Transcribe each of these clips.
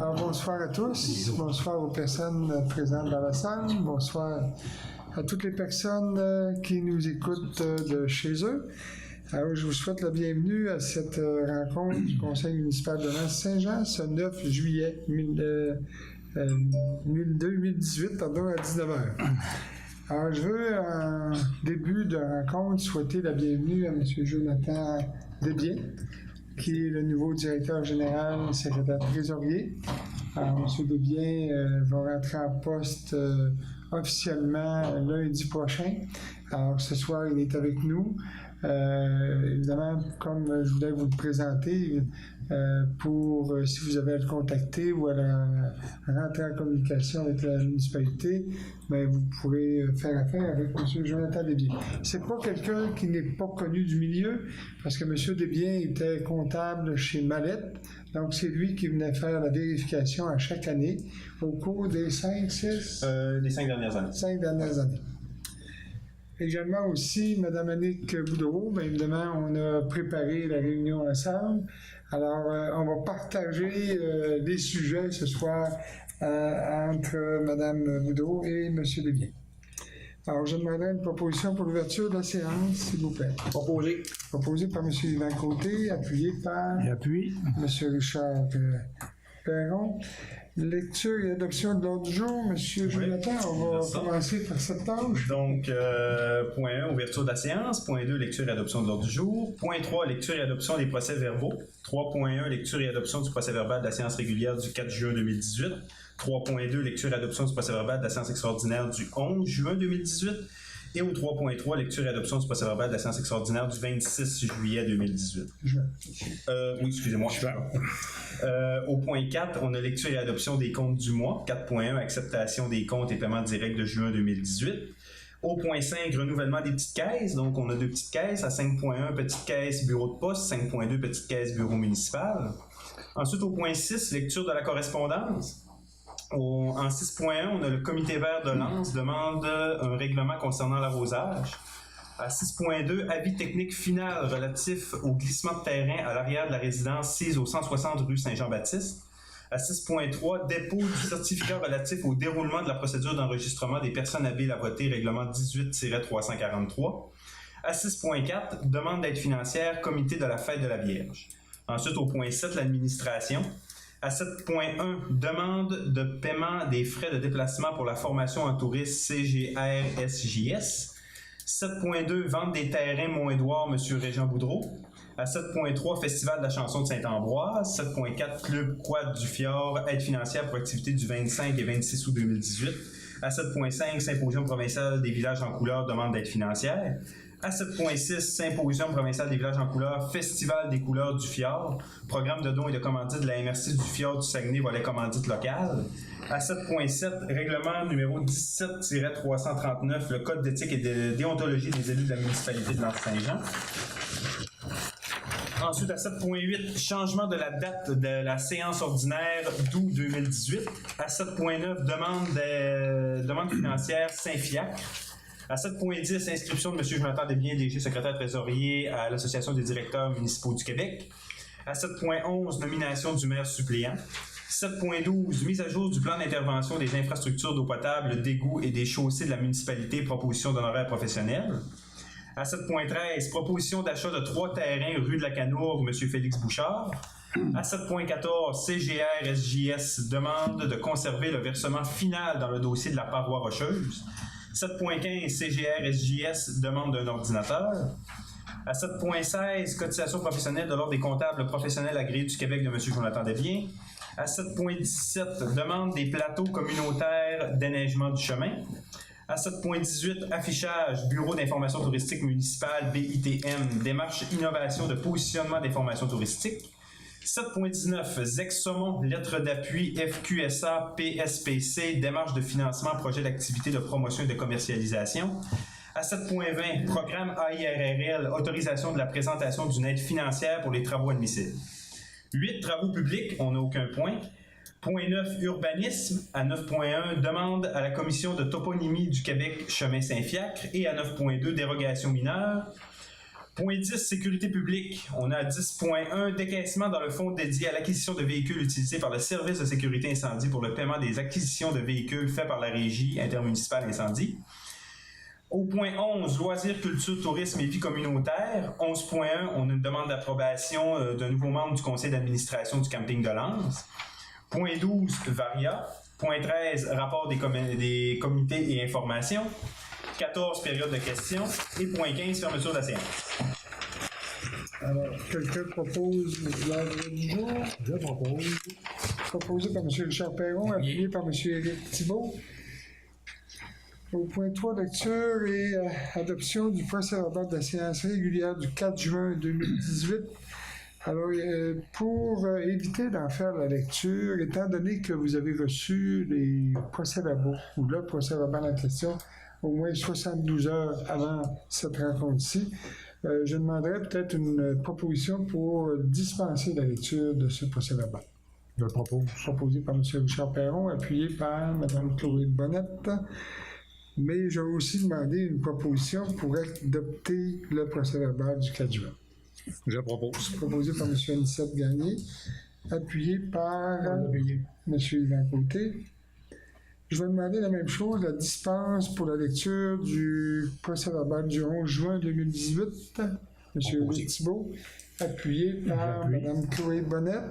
Alors, bonsoir à tous, bonsoir aux personnes présentes dans la salle, bonsoir à toutes les personnes qui nous écoutent de chez eux. Alors, je vous souhaite la bienvenue à cette rencontre du Conseil municipal de Lens-Saint-Jean ce 9 juillet 2018 à 19h. Alors, je veux, en début de rencontre, souhaiter la bienvenue à M. Jonathan Desbiens, qui est le nouveau directeur général, secrétaire trésorier. Alors, M. Desbiens va rentrer en poste officiellement lundi prochain. Alors, ce soir, il est avec nous. Évidemment, comme je voulais vous le présenter, pour si vous avez à le contacter ou à rentrer en communication avec la municipalité, ben, vous pourrez faire affaire avec M. Jonathan Desbiens. C'est pas quelqu'un qui n'est pas connu du milieu, parce que M. Desbiens était comptable chez Mallette, donc c'est lui qui venait faire la vérification à chaque année au cours des les 5 dernières années. 5 dernières années. Également aussi, Mme Annick Boudreau, bien évidemment, on a préparé la réunion ensemble. Alors, on va partager les sujets ce soir entre Mme Boudreau et M. Desbiens. Alors, je demanderai une proposition pour l'ouverture de la séance, s'il vous plaît. Proposé. Proposé par M. Yvan Côté, appuyé par M. Richard Perron. Lecture et adoption de l'ordre du jour. Monsieur Jonathan, on va commencer par cette tâche. Donc, point 1, ouverture de la séance. Point 2, lecture et adoption de l'ordre du jour. Point 3, lecture et adoption des procès-verbaux. 3.1, lecture et adoption du procès-verbal de la séance régulière du 4 juin 2018. 3.2, lecture et adoption du procès-verbal de la séance extraordinaire du 11 juin 2018. Et au 3.3, lecture et adoption du procès-verbal de la séance extraordinaire du 26 juillet 2018. Oui, excusez-moi. Au point 4, on a lecture et adoption des comptes du mois. 4.1, acceptation des comptes et paiements directs de juin 2018. Au point 5, renouvellement des petites caisses. Donc, on a 2 petites caisses. À 5.1, petite caisse bureau de poste. 5.2, petite caisse bureau municipal. Ensuite, au point 6, lecture de la correspondance. En 6.1, on a le comité vert de Lens demande un règlement concernant l'arrosage. À 6.2, avis technique final relatif au glissement de terrain à l'arrière de la résidence 6 au 160 rue Saint-Jean-Baptiste. À 6.3, dépôt du certificat relatif au déroulement de la procédure d'enregistrement des personnes habiles à voter, règlement 18-343. À 6.4, demande d'aide financière, comité de la fête de la Vierge. Ensuite, au point 7, l'administration. À 7.1, demande de paiement des frais de déplacement pour la formation en tourisme CGR-SJS. 7.2, vente des terrains Mont-Édouard, M. Régent Boudreau. À 7.3, Festival de la chanson de Saint-Ambroise. 7.4, Club Quad du Fjord, aide financière pour activité du 25 et 26 août 2018. À 7.5, Symposium provincial des villages en couleur, demande d'aide financière. À 7.6, Symposium provincial des villages en couleur, Festival des couleurs du Fjord, programme de dons et de commandite de la MRC du Fjord du Saguenay, volet commandite locale. À 7.7, règlement numéro 17-339, le code d'éthique et de déontologie des élus de la municipalité de Lens-Saint-Jean. Ensuite, à 7.8, changement de la date de la séance ordinaire d'août 2018. À 7.9, demande financière Saint-Fiacre. À 7.10, inscription de M. Jonathan Desbiens, DG secrétaire trésorier à l'Association des directeurs municipaux du Québec. À 7.11, nomination du maire suppléant. 7.12, mise à jour du plan d'intervention des infrastructures d'eau potable, d'égouts et des chaussées de la municipalité, proposition d'honoraires professionnels. À 7.13, proposition d'achat de 3 terrains rue de la Canourgue, M. Félix Bouchard. À 7.14, CGR-SJS demande de conserver le versement final dans le dossier de la paroi rocheuse. 7.15, CGR-SJS demande d'un ordinateur. À 7.16, cotisation professionnelle de l'Ordre des comptables professionnels agréés du Québec de M. Jonathan Desbiens. À 7.17, demande des plateaux communautaires déneigement du chemin. À 7.18, affichage, Bureau d'information touristique municipale, BITM, démarche innovation de positionnement d'information touristique. 7.19, Zex-Saumon, lettre d'appui FQSA PSPC, démarche de financement, projet d'activité de promotion et de commercialisation. À 7.20, programme AIRRL, autorisation de la présentation d'une aide financière pour les travaux admissibles. 8, travaux publics, on n'a aucun point. Point 9, urbanisme. À 9.1, demande à la Commission de toponymie du Québec Chemin Saint-Fiacre. Et à 9.2, dérogation mineure. Point 10, sécurité publique. On a 10.1, décaissement dans le fonds dédié à l'acquisition de véhicules utilisés par le service de sécurité incendie pour le paiement des acquisitions de véhicules faits par la Régie intermunicipale incendie. Au point 11, loisirs, culture, tourisme et vie communautaire. 11.1, on a une demande d'approbation d'un nouveau membre du conseil d'administration du camping de Lens. Point 12, Varia. Point 13, rapport des comités et informations. 14, période de questions. Et point 15, fermeture de la séance. Alors, quelqu'un propose l'ordre du jour? Je propose. Proposé par M. Richard Perron, appuyé par M. Éric Thibault. Au point 3, lecture et adoption du procès-verbal de la séance régulière du 4 juin 2018. Alors, pour éviter d'en faire la lecture, étant donné que vous avez reçu les procès-verbaux, ou le procès-verbal en question, au moins 72 heures avant cette rencontre-ci, je demanderais peut-être une proposition pour dispenser la lecture de ce procès-verbal. Je le propose. Proposé par M. Richard Perron, appuyé par Mme Chloé Bonnette. Mais je vais aussi demander une proposition pour adopter le procès-verbal du 4 juin. Je propose. Proposé par M. Anicette Gagné, appuyé par M. Yvan Côté. Je vais demander la même chose, la dispense pour la lecture du procès-verbal du 11 juin 2018. M. Éric Thibault, appuyé par Mme Chloé Bonnette.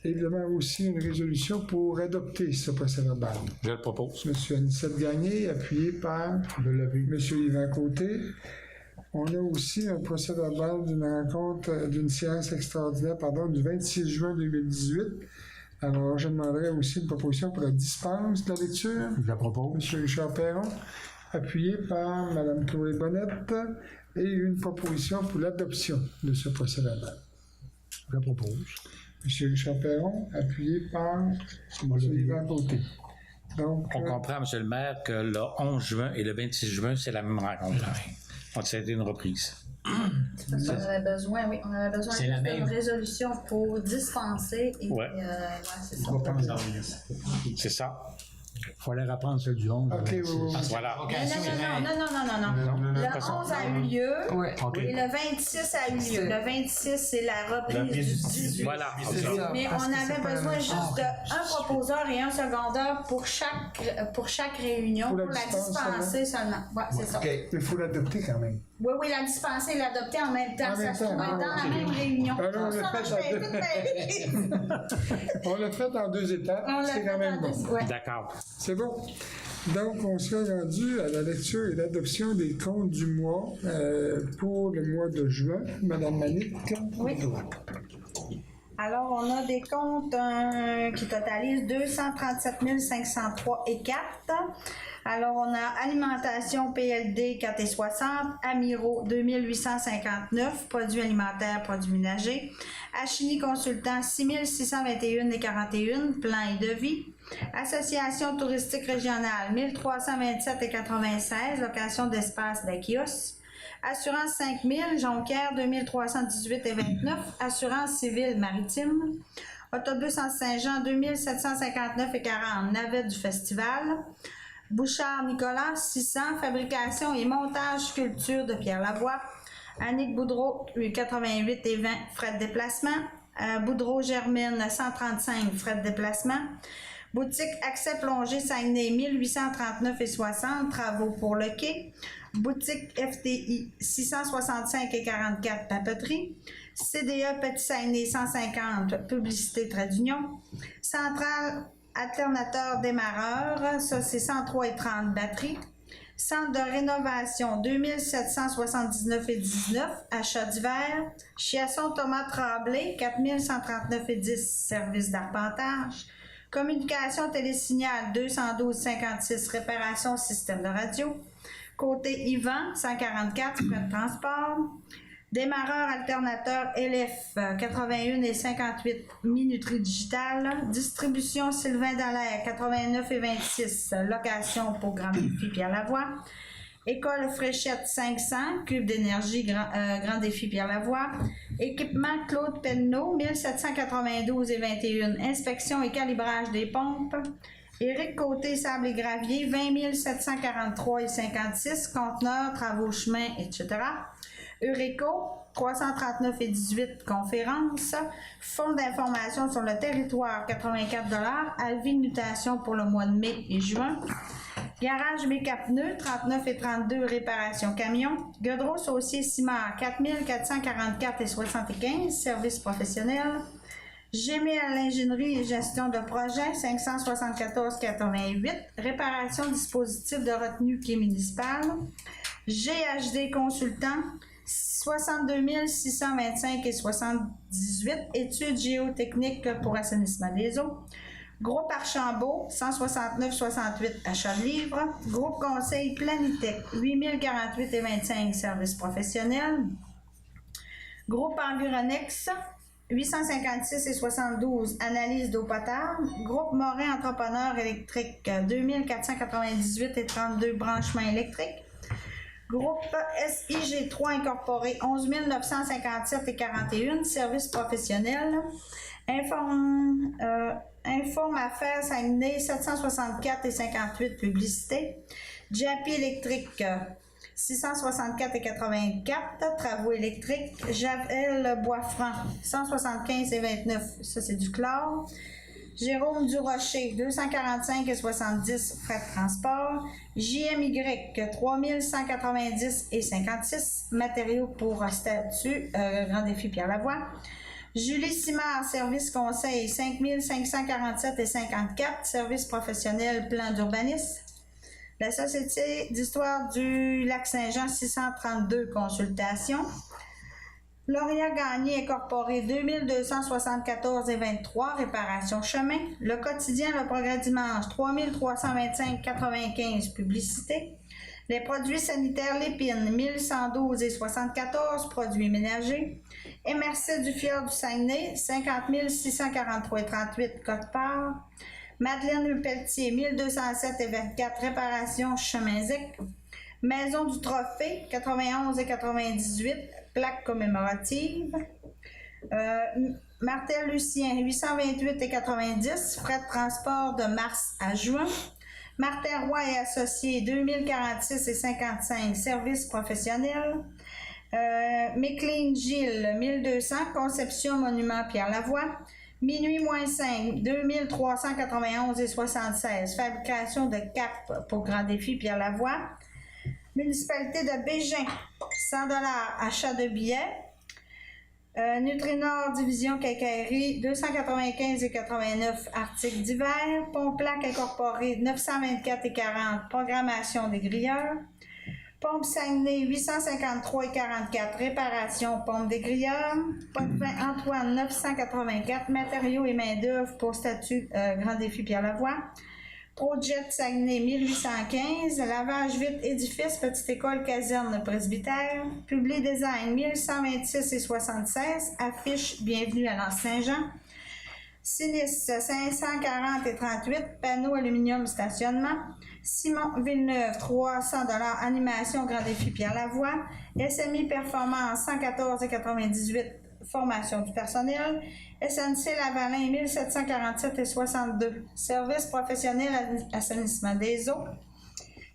Évidemment aussi une résolution pour adopter ce procès-verbal. Je le propose. M. Anicette Gagné, appuyé par M. Yvan Côté. On a aussi un procès-verbal d'une rencontre, d'une séance extraordinaire, du 26 juin 2018. Alors, je demanderai aussi une proposition pour la dispense de la lecture. Je la propose. M. Richard Perron, appuyé par Mme Chloé Bonnette, et une proposition pour l'adoption de ce procès-verbal. Je la propose. M. Richard Perron, appuyé par M. Yvan Côté. Donc, On comprend, M. le maire, que le 11 juin et le 26 juin, c'est la même rencontre. Donc, ça a été une reprise. Parce qu'on avait besoin, oui, on avait besoin C'est la d'une même. résolution pour dispenser et Ouais. c'est ça. C'est ça. Il fallait reprendre celle du 11. OK, oui, oui. Voilà. Non. Le 11 a eu lieu OK. et le 26 a eu lieu. Le 26, c'est la reprise du 18. Voilà. Mais on avait besoin juste d'un proposeur et un secondeur pour chaque réunion, Pour la pour la dispense dispenser seulement. Ouais, c'est ça. Il faut l'adopter quand même. Oui, la dispenser et l'adopter en même temps. En Ça même se trouve temps, être dans la même réunion. Ah non, on l'a Ça, fait je en fais deux. toute ma vie. On l'a fait en 2 étapes, On l'a c'est fait quand même en bon. deux- ouais. D'accord. C'est bon. Donc, on serait rendu à la lecture et l'adoption des comptes du mois pour le mois de juin. Madame Manique. Oui. Alors, on a des comptes qui totalisent 237 503 et 4. Alors, on a alimentation PLD 4,60, Amiro 2859, produits alimentaires, produits ménagers, Achini Consultant 6621 et 41, plan et devis, Association touristique régionale 1327 et 96, location d'espace d'Aquios, Assurance 5000, Jonquière 2318 et 29, Assurance civile maritime, Autobus en Saint-Jean 2759 et 40, navette du festival, Bouchard Nicolas 600, fabrication et montage sculpture de Pierre Lavoie, Annick Boudreau 88 et 20, frais de déplacement, Boudreau Germaine 135, frais de déplacement, Boutique Accès Plongée Saguenay 1839 et 60, travaux pour le quai, Boutique FTI 665 et 44, papeterie, CDE Petit Saguenay 150, publicité trait d'union, Centrale Alternateur démarreur, ça c'est 103 et 30 batterie, Centre de rénovation 2779 et 19, achat d'hiver, Chiasson Thomas Tremblay 4139 et 10, service d'arpentage, communication télésignal 212 56, réparation système de radio, côté Yvan 144, frais de transport, démarreur alternateur LF 81 et 58, minuterie digitale, distribution Sylvain Dallaire 89 et 26, location programme Pierre Lavoie, École Fréchette 500, Cube d'énergie, Grand Défi Pierre Lavoie. Équipement Claude Penneau, 1792 et 21, inspection et calibrage des pompes. Éric Côté, sable et gravier, 20 743 et 56, conteneurs, travaux chemin, etc. Eureco, 339 et 18, conférences. Fonds d'information sur le territoire, 84 $. Avis de mutation pour le mois de mai et juin. Garage Mécapneux, 39 et 32, réparation camion. Godreau Saucier Cimard, 4 444 et 75, service professionnel. Gémé à l'ingénierie et gestion de projet, 574,88, réparation dispositif de retenue quai municipal. GHD Consultant, 62 625 et 78, études géotechniques pour assainissement des eaux. Groupe Archambault, 169,68, achat de livres. Groupe Conseil Planitech, 8048 et 25, services professionnels. Groupe Environex, 856 et 72, analyse d'eau potable. Groupe Morin Entrepreneur électrique, 2498 et 32, branchements électriques. Groupe SIG3 incorporé, 11 957 et 41, services professionnels. Informe Affaires Saguenay, 764 et 58, publicité. JAPI électrique, 664 et 84, travaux électriques. Javel Boisfranc, 175 et 29, ça c'est du chlore. Jérôme Durocher, 245 et 70, frais de transport. JMY, 3190 et 56, matériaux pour statut, Grand Défi Pierre Lavoie. Julie Simard, service conseil, 5547 et 54, service professionnel, plan d'urbanisme. La Société d'histoire du Lac-Saint-Jean, 632, consultation. Lauria Gagné incorporé, 2274 et 23, réparation chemin. Le quotidien Le Progrès dimanche, 3325 95, publicité. Les produits sanitaires Lépine, 1112 et 74, produits ménagers. MRC du Fjord du Saguenay, 50 643 et 38, code-part. Madeleine Pelletier, 1207 et 24, réparation chemin ZIC. Maison du Trophée, 91 et 98, plaque commémorative. Martel Lucien, 828 et 90, frais de transport de mars à juin. Martin Roy et Associés, 2046 et 55, services professionnels. McLean Gilles, 1200, conception monument Pierre Lavoie. Minuit $-5, 2391 et 76, fabrication de cap pour Grand Défi Pierre Lavoie. Municipalité de Bégin, 100 $, achat de billets. Nutrinor Division Quincaillerie, 295 et 89, articles divers. Pompe-plaque incorporée, 924 et 40, programmation des grilleurs. Pompe Saguenay, 853 et 44, réparation, pompe des grilleurs. Pompe Antoine, 984, matériaux et main-d'œuvre pour statut Grand Défi Pierre Lavoie. Projet Saguenay, 1815, lavage vite édifice, petite école caserne presbytère. Publi Design, 1126 et 76, affiche bienvenue à l'Anse-Saint-Jean. Sinis, 540 et 38, panneau aluminium stationnement. Simon Villeneuve, 300 $, animation Grand Défi Pierre Lavoie. SMI Performance, 114 et 98, formation du personnel. SNC Lavalin, 1747 et 62, service professionnel assainissement des eaux.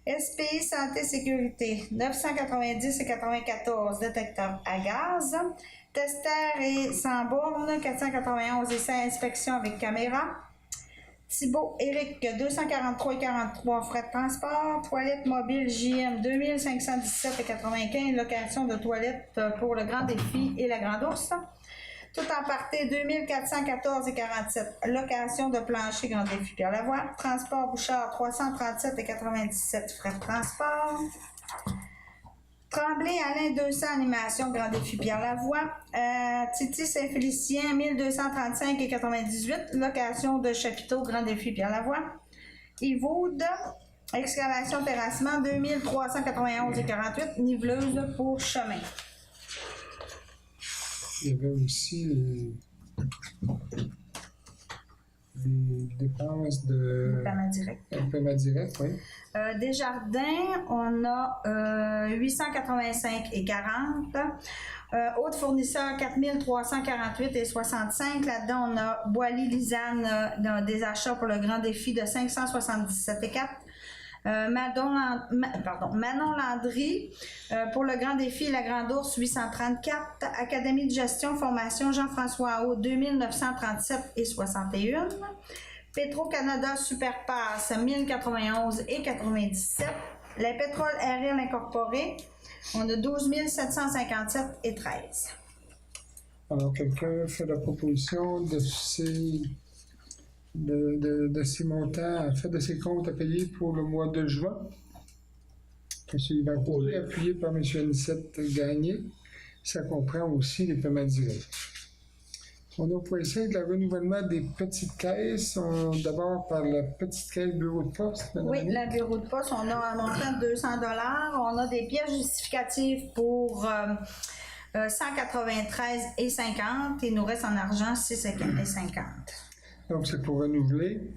SPI Santé Sécurité, 990 et 94, détecteur à gaz. Tester et sans borne, 491 et 5, inspection avec caméra. Thibault Éric, 243 et 43, frais de transport. Toilette mobile JM, 2517 et 95, location de toilettes pour le Grand Défi et la Grande Ourse. Tout en partie, 2414 et 47, location de plancher Grand Défi Pierre Lavoie. Transport Bouchard, 337 et 97, frais de transport. Tremblay Alain, 200, animation Grand Défi Pierre Lavoie. Titi Saint-Félicien, 1235 et 98, location de chapiteau Grand Défi Pierre Lavoie. Yvaude, excavation terrassement, 2391 et 48, niveleuse pour chemin. Il y avait aussi les dépenses de Paiement direct. paiement direct, oui. Desjardins, on a 885,40. Autres fournisseurs, 4348,65. Là-dedans, on a Boilly-Lisanne des achats pour le grand défi de 577,4. Manon Landry pour le grand défi La Grande Ourse 834, Académie de gestion formation Jean-François Haut 2937,61, Petro-Canada Superpass 1091,97, les pétroles aériens incorporés, on a 12 757,13. Alors, quelqu'un fait la proposition de ces montants, en fait, de ces comptes à payer pour le mois de juin. M. Yvan Côté, appuyé par M. Anicette Gagné. Ça comprend aussi les paiements directs. On a pour essayer de la renouvellement des petites caisses. D'abord par la petite caisse bureau de poste. Oui, le bureau de poste, on a un montant de 200 $. On a des pièces justificatives pour 193,50. Il nous reste en argent 6,50. Donc, c'est pour renouveler.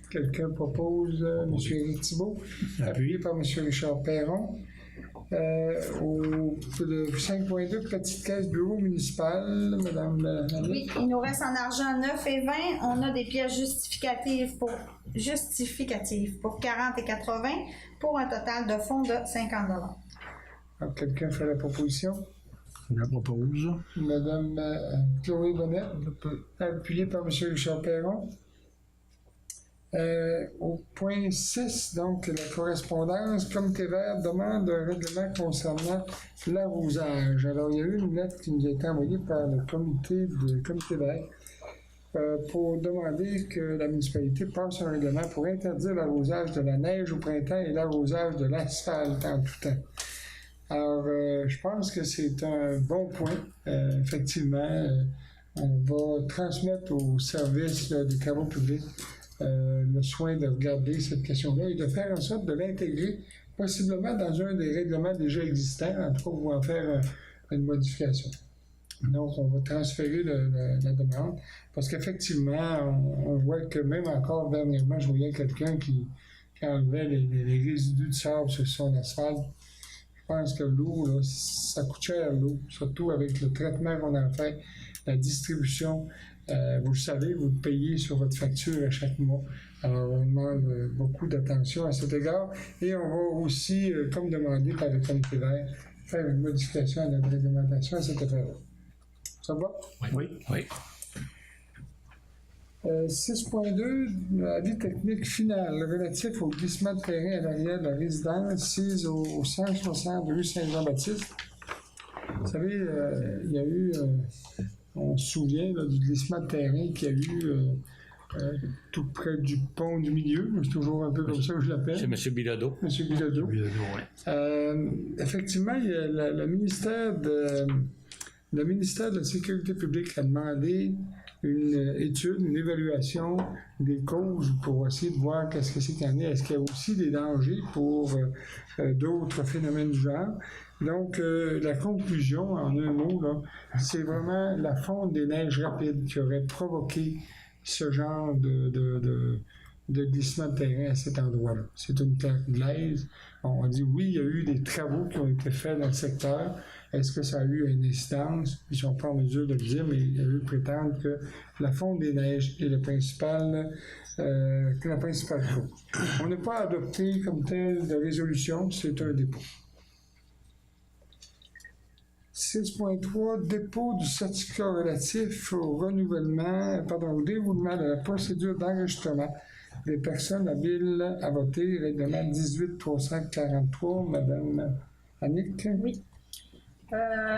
Quelqu'un propose M. Éric Thibault, appuyé par M. Richard Perron. Au 5.2, petite caisse bureau municipal, Mme Annick. Oui, il nous reste en argent 9,20. On a des pièces justificatives pour 40,80 pour un total de fonds de 50 $. Alors, quelqu'un fait la proposition? Je la propose. Mme Chloé Bonnet, appuyée par M. Richard Perron. Au point 6, donc, la correspondance, Comité vert demande un règlement concernant l'arrosage. Alors, il y a eu une lettre qui nous a été envoyée par le comité vert pour demander que la municipalité passe un règlement pour interdire l'arrosage de la neige au printemps et l'arrosage de l'asphalte en tout temps. Alors, je pense que c'est un bon point. Effectivement, on va transmettre au service des travaux publics le soin de regarder cette question-là et de faire en sorte de l'intégrer possiblement dans un des règlements déjà existants, en tout cas, on va en faire une modification. Donc, on va transférer la demande parce qu'effectivement, on voit que même encore dernièrement, je voyais quelqu'un qui enlevait les résidus de sable sur son asphalte. Je pense que l'eau, là, ça coûte cher, l'eau, surtout avec le traitement qu'on en fait, la distribution. Vous le savez, vous le payez sur votre facture à chaque mois. Alors, on demande beaucoup d'attention à cet égard. Et on va aussi, comme demandé par le comité vert, faire une modification à notre réglementation à cet effet-là. Ça va? Oui. Oui. 6.2, avis technique final relatif au glissement de terrain à l'arrière de la résidence sise au 160 rue Saint-Jean-Baptiste. Vous savez, il y a eu, on se souvient là, du glissement de terrain qu'il y a eu tout près du pont du milieu. C'est toujours un peu comme ça que je l'appelle. C'est M. Bilodeau. M. Bilodeau. Effectivement, il y a le ministère de la Sécurité publique a demandé une étude, une évaluation des causes pour essayer de voir qu'est-ce que c'est qu'il y en a. Est-ce qu'il y a aussi des dangers pour d'autres phénomènes du genre? Donc, la conclusion, en un mot, là, c'est vraiment la fonte des neiges rapides qui aurait provoqué ce genre de glissement de terrain à cet endroit-là. C'est une terre glaise. On dit oui, il y a eu des travaux qui ont été faits dans le secteur. Est-ce que ça a eu une incidence? Ils ne sont pas en mesure de le dire, mais il y a eu prétendre que la fonte des neiges est la principale cause. On n'a pas adopté comme tel de résolution, c'est un dépôt. 6.3, dépôt du certificat relatif au déroulement de la procédure d'enregistrement des personnes habiles à voter, règlement 18-343, Mme Annick. Oui.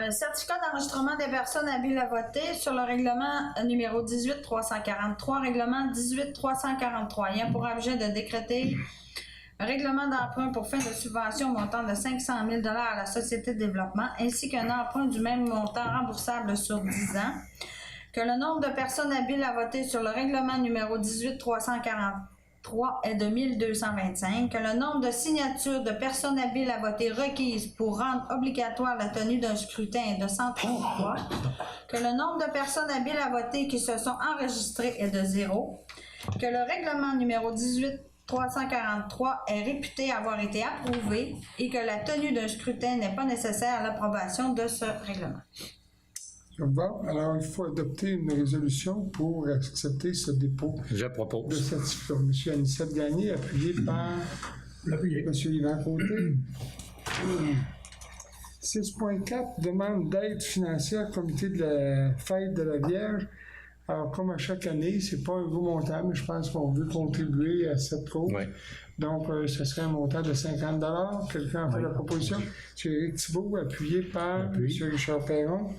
Certificat d'enregistrement des personnes habiles à voter sur le règlement numéro 18-343, règlement 18-343, ayant pour objet de décréter un règlement d'emprunt pour fin de subvention montant de 500 000 $ à la Société de développement, ainsi qu'un emprunt du même montant remboursable sur 10 ans, que le nombre de personnes habiles à voter sur le règlement numéro 18-343 est de 1225, que le nombre de signatures de personnes habiles à voter requises pour rendre obligatoire la tenue d'un scrutin est de 133, que le nombre de personnes habiles à voter qui se sont enregistrées est de 0, que le règlement numéro 18-343 est réputé avoir été approuvé et que la tenue d'un scrutin n'est pas nécessaire à l'approbation de ce règlement. Bon, alors il faut adopter une résolution pour accepter ce dépôt Je de propose. certificat. M. Anissette Gagné, appuyé par L'appuyé. M. Yvan Côté. 6.4, demande d'aide financière comité de la fête de la Vierge. Alors, comme à chaque année, c'est pas un gros montant, mais je pense qu'on veut contribuer à cette cause. Oui. Donc, ce serait un montant de 50 $. Quelqu'un a fait la proposition. M. Éric Thibault, appuyé par M. Richard Perron.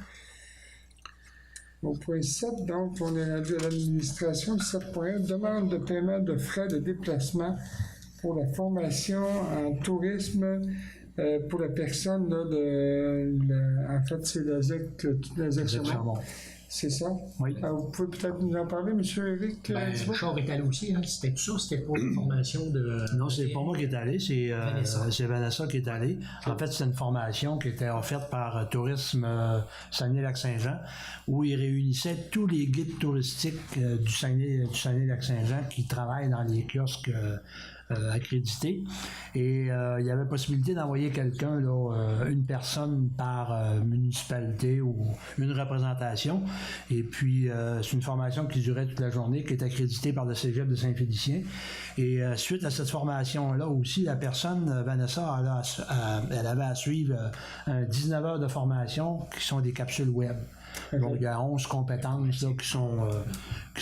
Au point 7, donc, on est rendu à l'administration. 7.1, demande de paiement de frais de déplacement pour la formation en tourisme pour la personne, là, en fait, c'est la ZEC Sermon. C'est ça? Oui. Alors, vous pouvez peut-être nous en parler, M. Éric Thibault? Richard est allé aussi, hein. C'était tout ça, c'était pour une formation de... Non, c'est pas moi qui est allé, c'est Vanessa qui est allée. En fait, c'est une formation qui était offerte par Tourisme Saguenay-Lac-Saint-Jean, où ils réunissaient tous les guides touristiques du Saguenay-Lac-Saint-Jean qui travaillent dans les kiosques accrédités. Et il y avait possibilité d'envoyer quelqu'un, là, une personne par municipalité ou une représentation. Et puis, c'est une formation qui durait toute la journée, qui est accréditée par le Cégep de Saint-Félicien. Et suite à cette formation-là aussi, la personne, Vanessa, elle avait à suivre 19 heures de formation qui sont des capsules web. Donc, il y a 11 compétences là, qui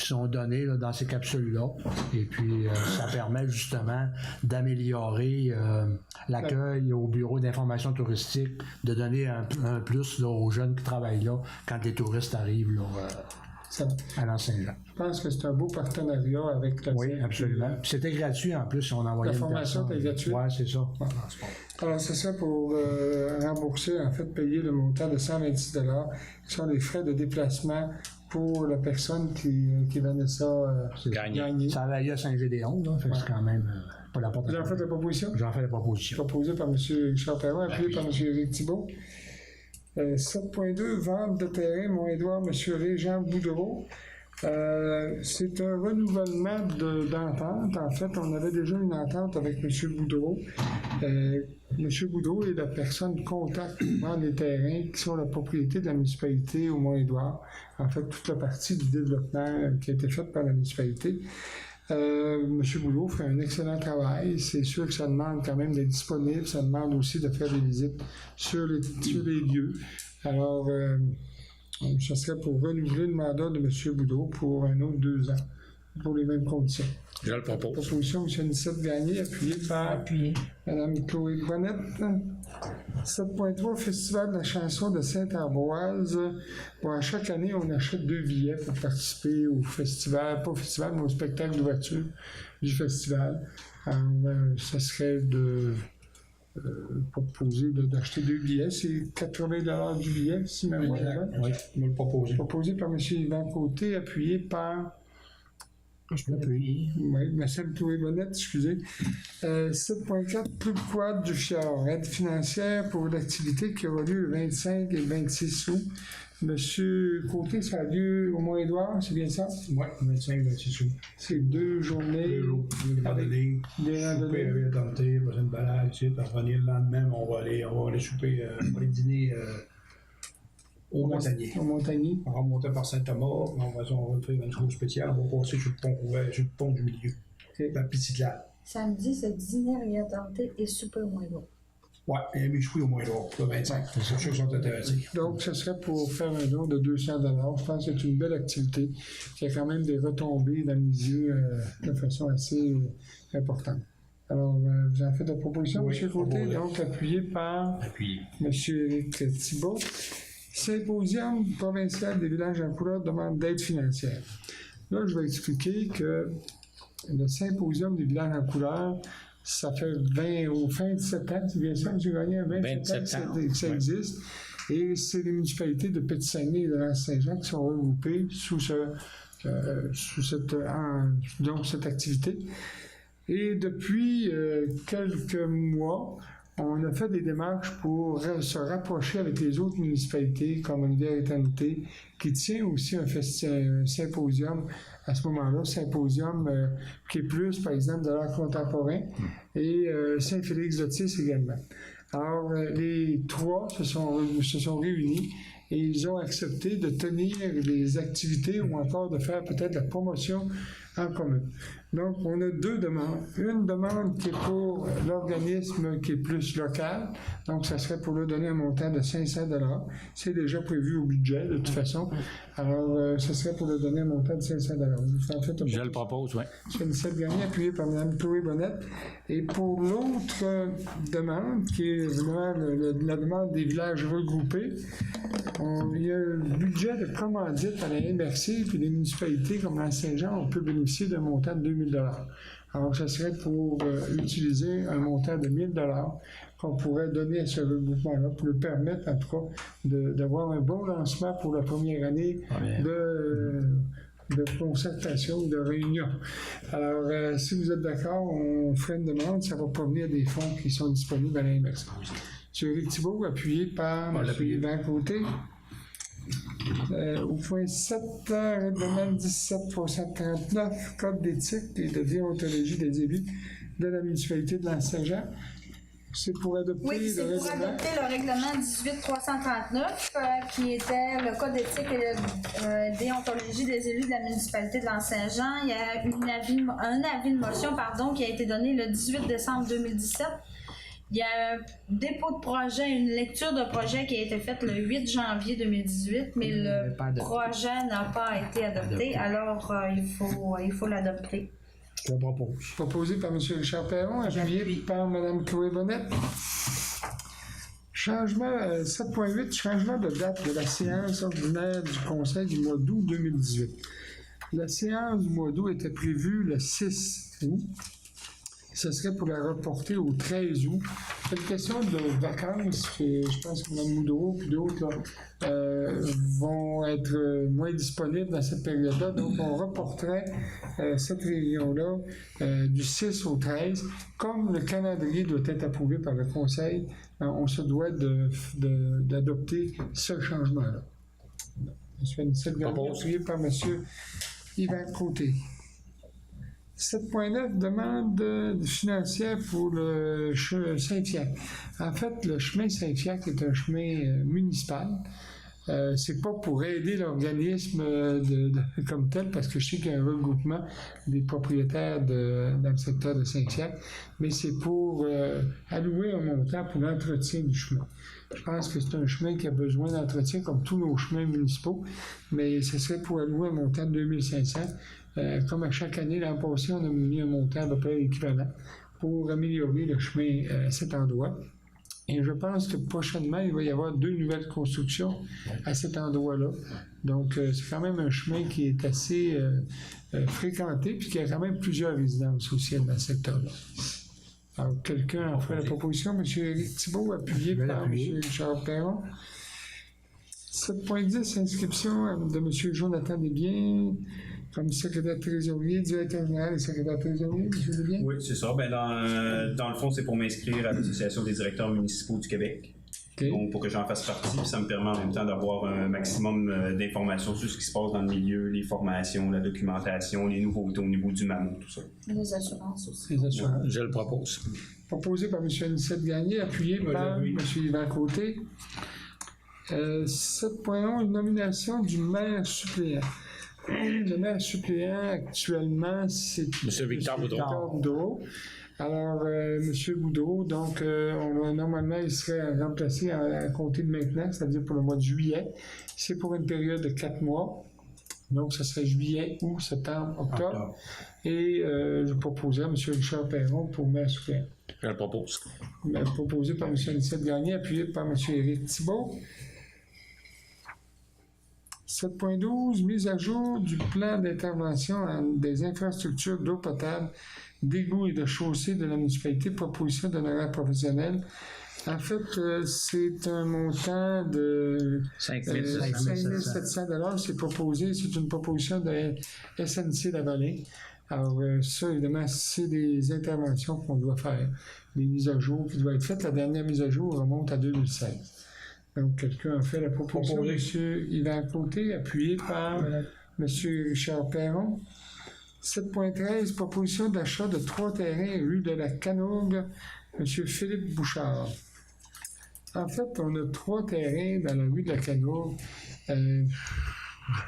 sont données là, dans ces capsules-là. Et puis, ça permet justement d'améliorer l'accueil au bureau d'information touristique, de donner un plus là, aux jeunes qui travaillent là quand les touristes arrivent là, à l'Anse-Saint-Jean. Je pense que c'est un beau partenariat avec la Oui, absolument. Puis c'était gratuit en plus si on envoyait La une formation personne. était gratuite? Oui, c'est ça. Alors, c'est ça pour rembourser, en fait, payer le montant de 126 $, qui sont les frais de déplacement pour la personne qui Vanessa gagné. Ça avait lieu à Saint-Gédéon, là. Fait que c'est quand même pas la porte. Vous en faites la proposition? J'en fais la proposition. Proposée par M. Richard Perron, appuyée par M. Éric Thibault. 7.2, vente de terrain, Mont-Édouard, M. Régent Boudreau. C'est un renouvellement d'entente. En fait, on avait déjà une entente avec M. Boudreau. M. Boudreau est la personne contact pour vendre les terrains qui sont la propriété de la municipalité au Mont-Édouard. En fait, toute la partie du développement qui a été faite par la municipalité. M. Boudreau fait un excellent travail. C'est sûr que ça demande quand même d'être disponible. Ça demande aussi de faire des visites sur les lieux. Alors, ce serait pour renouveler le mandat de M. Boudreau pour un autre 2 ans, pour les mêmes conditions. Je le propose. Proposition, M. Anissette Gagné, appuyée par Mme Chloé Bonette. 7.3, Festival de la chanson de Sainte-Ambroise. Bon, à chaque année, on achète 2 billets pour participer au festival, pas au festival, mais au spectacle d'ouverture du festival. Alors, ça serait de proposer d'acheter 2 billets. C'est 80 $ du billet, si ma mémoire est bonne. Oui, me le proposer. Proposé par M. Yvan Côté, appuyé par... Je peux appuyer. Oui, Mme Chloé Bonette, excusez. 7.4, Club Quad du Fjord. Aide financière pour l'activité qui aura lieu le 25 et le 26 août. Monsieur Côté, ça a lieu au Mont-Édouard, c'est bien ça? Oui, 25-26 août. C'est 2 journées. 2 jours. Des randonnées. Des randonnées. Souper avec la tentée, passer une balade, tu sais, puis revenir le lendemain, on va aller souper, on va aller dîner au Montagnier. Au Montagnier. On va monter par Saint-Thomas, on va faire une chose spéciale, on va passer sur le pont couvert, sur le pont du milieu. La petite lade. Samedi, c'est dîner, riatanté et souper au moins long. Ouais, et un méchoui au moins d'or, le 25. C'est sûr qu'ils sont intéressés. Donc, ce serait pour faire un don de 200 $. Je pense que c'est une belle activité qui a quand même des retombées dans le milieu de façon assez importante. Alors, vous en faites la proposition, Oui, M. Côté, proposé. donc appuyé par M. Éric Thibault. Symposium provincial des villages en couleur demande d'aide financière. Là, je vais expliquer que le symposium des villages en couleur, ça fait 20 au fin de 7 ans, c'est bien ça, M. Gagné, 27 ans que ça existe. Et c'est les municipalités de Petit-Saguenay et de l'Anse-Saint-Jean qui sont regroupées sous cette activité. Et depuis quelques mois, On a fait des démarches pour se rapprocher avec les autres municipalités, comme Rivière-Éternité, qui tient aussi un symposium à ce moment-là, symposium qui est plus, par exemple, de l'art contemporain, et Saint-Félix-d'Otis également. Alors, les trois se sont réunis et ils ont accepté de tenir des activités ou encore de faire peut-être la promotion en commun. Donc, on a deux demandes. Une demande qui est pour l'organisme qui est plus local, donc ça serait pour leur donner un montant de 500 $. C'est déjà prévu au budget, de toute façon. Alors, ce serait pour leur donner un montant de 500 $. En fait, Je le propose, oui. c'est une seule dernière appuyée par Mme Chloé Bonnette. Et pour l'autre demande, qui est vraiment la demande des villages regroupés, il y a un budget de commandite à la MRC, puis les municipalités comme la Saint-Jean, on peut bénéficier d'un montant de 2 000 $. Alors, ça serait pour utiliser un montant de 1 000 $ qu'on pourrait donner à ce regroupement-là pour le permettre, en tout cas, d'avoir un bon lancement pour la première année de concertation ou de réunion. Alors, si vous êtes d'accord, on ferait une demande, ça va provenir des fonds qui sont disponibles à la MRC. M. Éric Thibault, appuyé par M. Yvan Côté. Au point 7, règlement 17.339, code d'éthique et de déontologie des élus de la municipalité de l'Anse-Saint-Jean. C'est pour adopter Oui, c'est le pour règlement. adopter le règlement 18.339, qui était le code d'éthique et de déontologie des élus de la municipalité de l'Anse-Saint-Jean. Il y a un avis de motion qui a été donné le 18 décembre 2017. Il y a un dépôt de projet, une lecture de projet qui a été faite le 8 janvier 2018, mais le projet n'a pas été adopté, alors il faut l'adopter. Je le propose. Proposé par M. Richard Perron, appuyé par Mme Chloé Bonnette. Changement 7.8, changement de date de la séance ordinaire du Conseil du mois d'août 2018. La séance du mois d'août était prévue le 6 août. Ce serait pour la reporter au 13 août. C'est une question de vacances. Je pense que Mme Moudreau et d'autres vont être moins disponibles dans cette période-là. Donc, on reporterait cette réunion-là du 6 au 13. Comme le calendrier doit être approuvé par le Conseil, on se doit d'adopter ce changement-là. M. Anissette Garnier, appuyé par M. Yvan Côté. 7.9, demande financière pour le Saint-Fiac. En fait, le chemin Saint-Fiac est un chemin municipal. C'est pas pour aider l'organisme comme tel, parce que je sais qu'il y a un regroupement des propriétaires dans le secteur de Saint-Fiac, mais c'est pour allouer un montant pour l'entretien du chemin. Je pense que c'est un chemin qui a besoin d'entretien, comme tous nos chemins municipaux, mais ce serait pour allouer un montant de 2500. Comme à chaque année, l'an passé, on a mis un montant à peu près équivalent pour améliorer le chemin à cet endroit. Et je pense que prochainement, il va y avoir 2 nouvelles constructions à cet endroit-là. Donc, c'est quand même un chemin qui est assez fréquenté, puis qui a quand même plusieurs résidences aussi dans ce secteur-là. Alors, quelqu'un en fait la proposition. M. Éric Thibault, appuyé par M. Richard Perron. 7.10, inscription de M. Jonathan Desbiens comme secrétaire trésorier, directeur général et secrétaire trésorier, M. Desbiens. Oui, c'est ça. Ben, dans le fond, c'est pour m'inscrire à l'Association des directeurs municipaux du Québec. Okay. Donc, pour que j'en fasse partie, puis ça me permet en même temps d'avoir un maximum d'informations sur ce qui se passe dans le milieu, les formations, la documentation, les nouveautés au niveau du MAMO, tout ça. Les assurances aussi. Les assurances. Je le propose. Proposé par M. Anissette Gagné, appuyé par M. Yvan Côté. 7.1, une nomination du maire suppléant. Le maire suppléant, actuellement, c'est M. Victor Boudreau. Alors, M. Boudreau, donc, normalement, il serait remplacé à compter de maintenant, c'est-à-dire pour le mois de juillet. C'est pour une période de 4 mois. Donc, ce serait juillet, août, septembre, octobre. Et je proposerai M. Richard Perron pour maire suppléant. Je le propose. Proposé par M. Anissette Gagné, appuyé par M. Éric Thibault. 7.12, mise à jour du plan d'intervention des infrastructures d'eau potable, d'égouts et de chaussées de la municipalité, proposition d'honoraire professionnel. En fait, c'est un montant de 5 700 $. C'est une proposition de SNC Lavalin. Alors, ça, évidemment, c'est des interventions qu'on doit faire, des mises à jour qui doivent être faites. La dernière mise à jour remonte à 2016. Donc, quelqu'un a fait la proposition. M. Yvan Côté, appuyé par M. Richard Perron. 7.13, proposition d'achat de 3 terrains rue de la Canourgue, M. Philippe Bouchard. En fait, on a 3 terrains dans la rue de la Canourgue. Il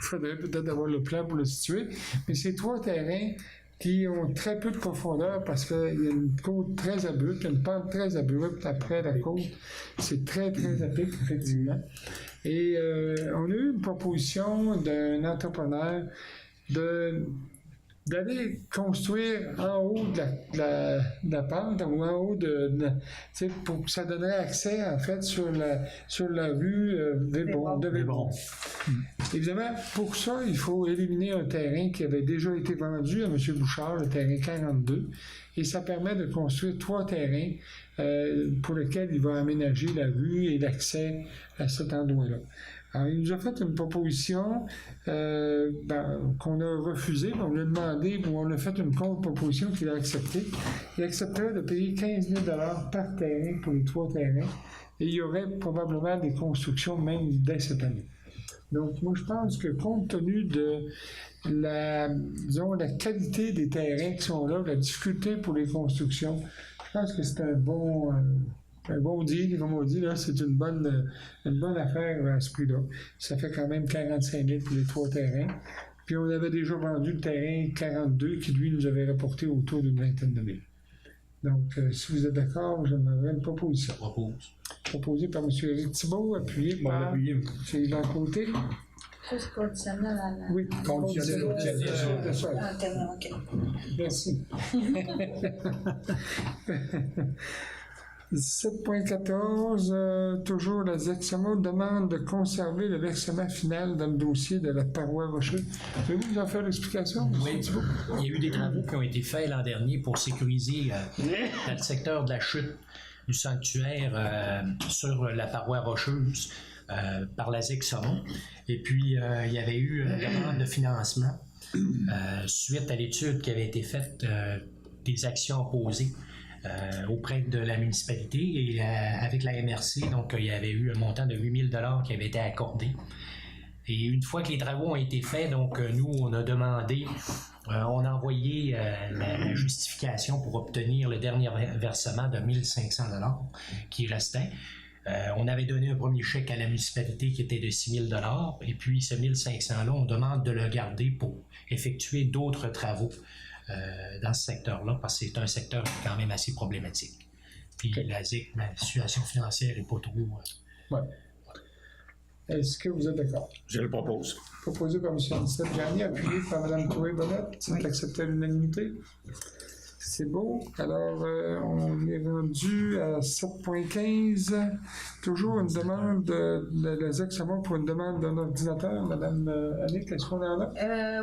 faudrait peut-être avoir le plan pour le situer, mais c'est 3 terrains qui ont très peu de profondeur parce qu'il y a une côte très abrupte, une pente très abrupte après la côte. C'est très, très à pic, effectivement. Et on a eu une proposition d'un entrepreneur d'aller construire en haut de la pente ou en haut pour que ça donnerait accès en fait sur la rue de Vébron. Évidemment, pour ça, il faut éliminer un terrain qui avait déjà été vendu à M. Bouchard, le terrain 42, et ça permet de construire 3 terrains pour lesquels il va aménager la rue et l'accès à cet endroit-là. Alors, il nous a fait une proposition qu'on a refusée. On lui a demandé, ou on a fait une contre-proposition qu'il a acceptée. Il accepterait de payer 15 000 $ par terrain pour les 3 terrains. Et il y aurait probablement des constructions même dès cette année. Donc, moi, je pense que compte tenu de la qualité des terrains qui sont là, la difficulté pour les constructions, je pense que c'est un bon deal, comme on dit, là, c'est une bonne affaire à ce prix-là. Ça fait quand même 45 000 pour les 3 terrains. Puis on avait déjà vendu le terrain 42 qui, lui, nous avait rapporté autour d'une vingtaine de mille. Donc, si vous êtes d'accord, je demanderai une proposition. Proposée par M. Éric Thibault, appuyé par M. Yvan Côté. Ça, c'est conditionnel à la... Oui, conditionnel de sol. Ah, OK. Merci. 7.14, toujours la ZECSAMO demande de conserver le versement final dans le dossier de la paroi rocheuse. Pouvez-vous nous en faire l'explication? Oui, il y a eu des travaux qui ont été faits l'an dernier pour sécuriser dans le secteur de la chute du sanctuaire sur la paroi rocheuse par la ZECSAMO. Et puis, il y avait eu une demande de financement suite à l'étude qui avait été faite des actions posées auprès de la municipalité et avec la MRC, donc il y avait eu un montant de 8 000 $ qui avait été accordé. Et une fois que les travaux ont été faits, donc nous, on a demandé, on a envoyé la justification pour obtenir le dernier versement de 1 500 $ qui restait. On avait donné un premier chèque à la municipalité qui était de 6 000 $, et puis ce 1 500 $-là, on demande de le garder pour effectuer d'autres travaux dans ce secteur-là, parce que c'est un secteur qui est quand même assez problématique. Puis la ZIC, la situation financière n'est pas trop... Ouais. Est-ce que vous êtes d'accord? Je le propose. Proposé par M. Anicette Gagné, appuyé par Mme Touré-Bonnet. C'est accepté à l'unanimité. C'est beau. Alors, on est rendu à 7.15. Toujours une demande de la ZECSAMO pour une demande d'un ordinateur. Mme Annick, est-ce qu'on en a?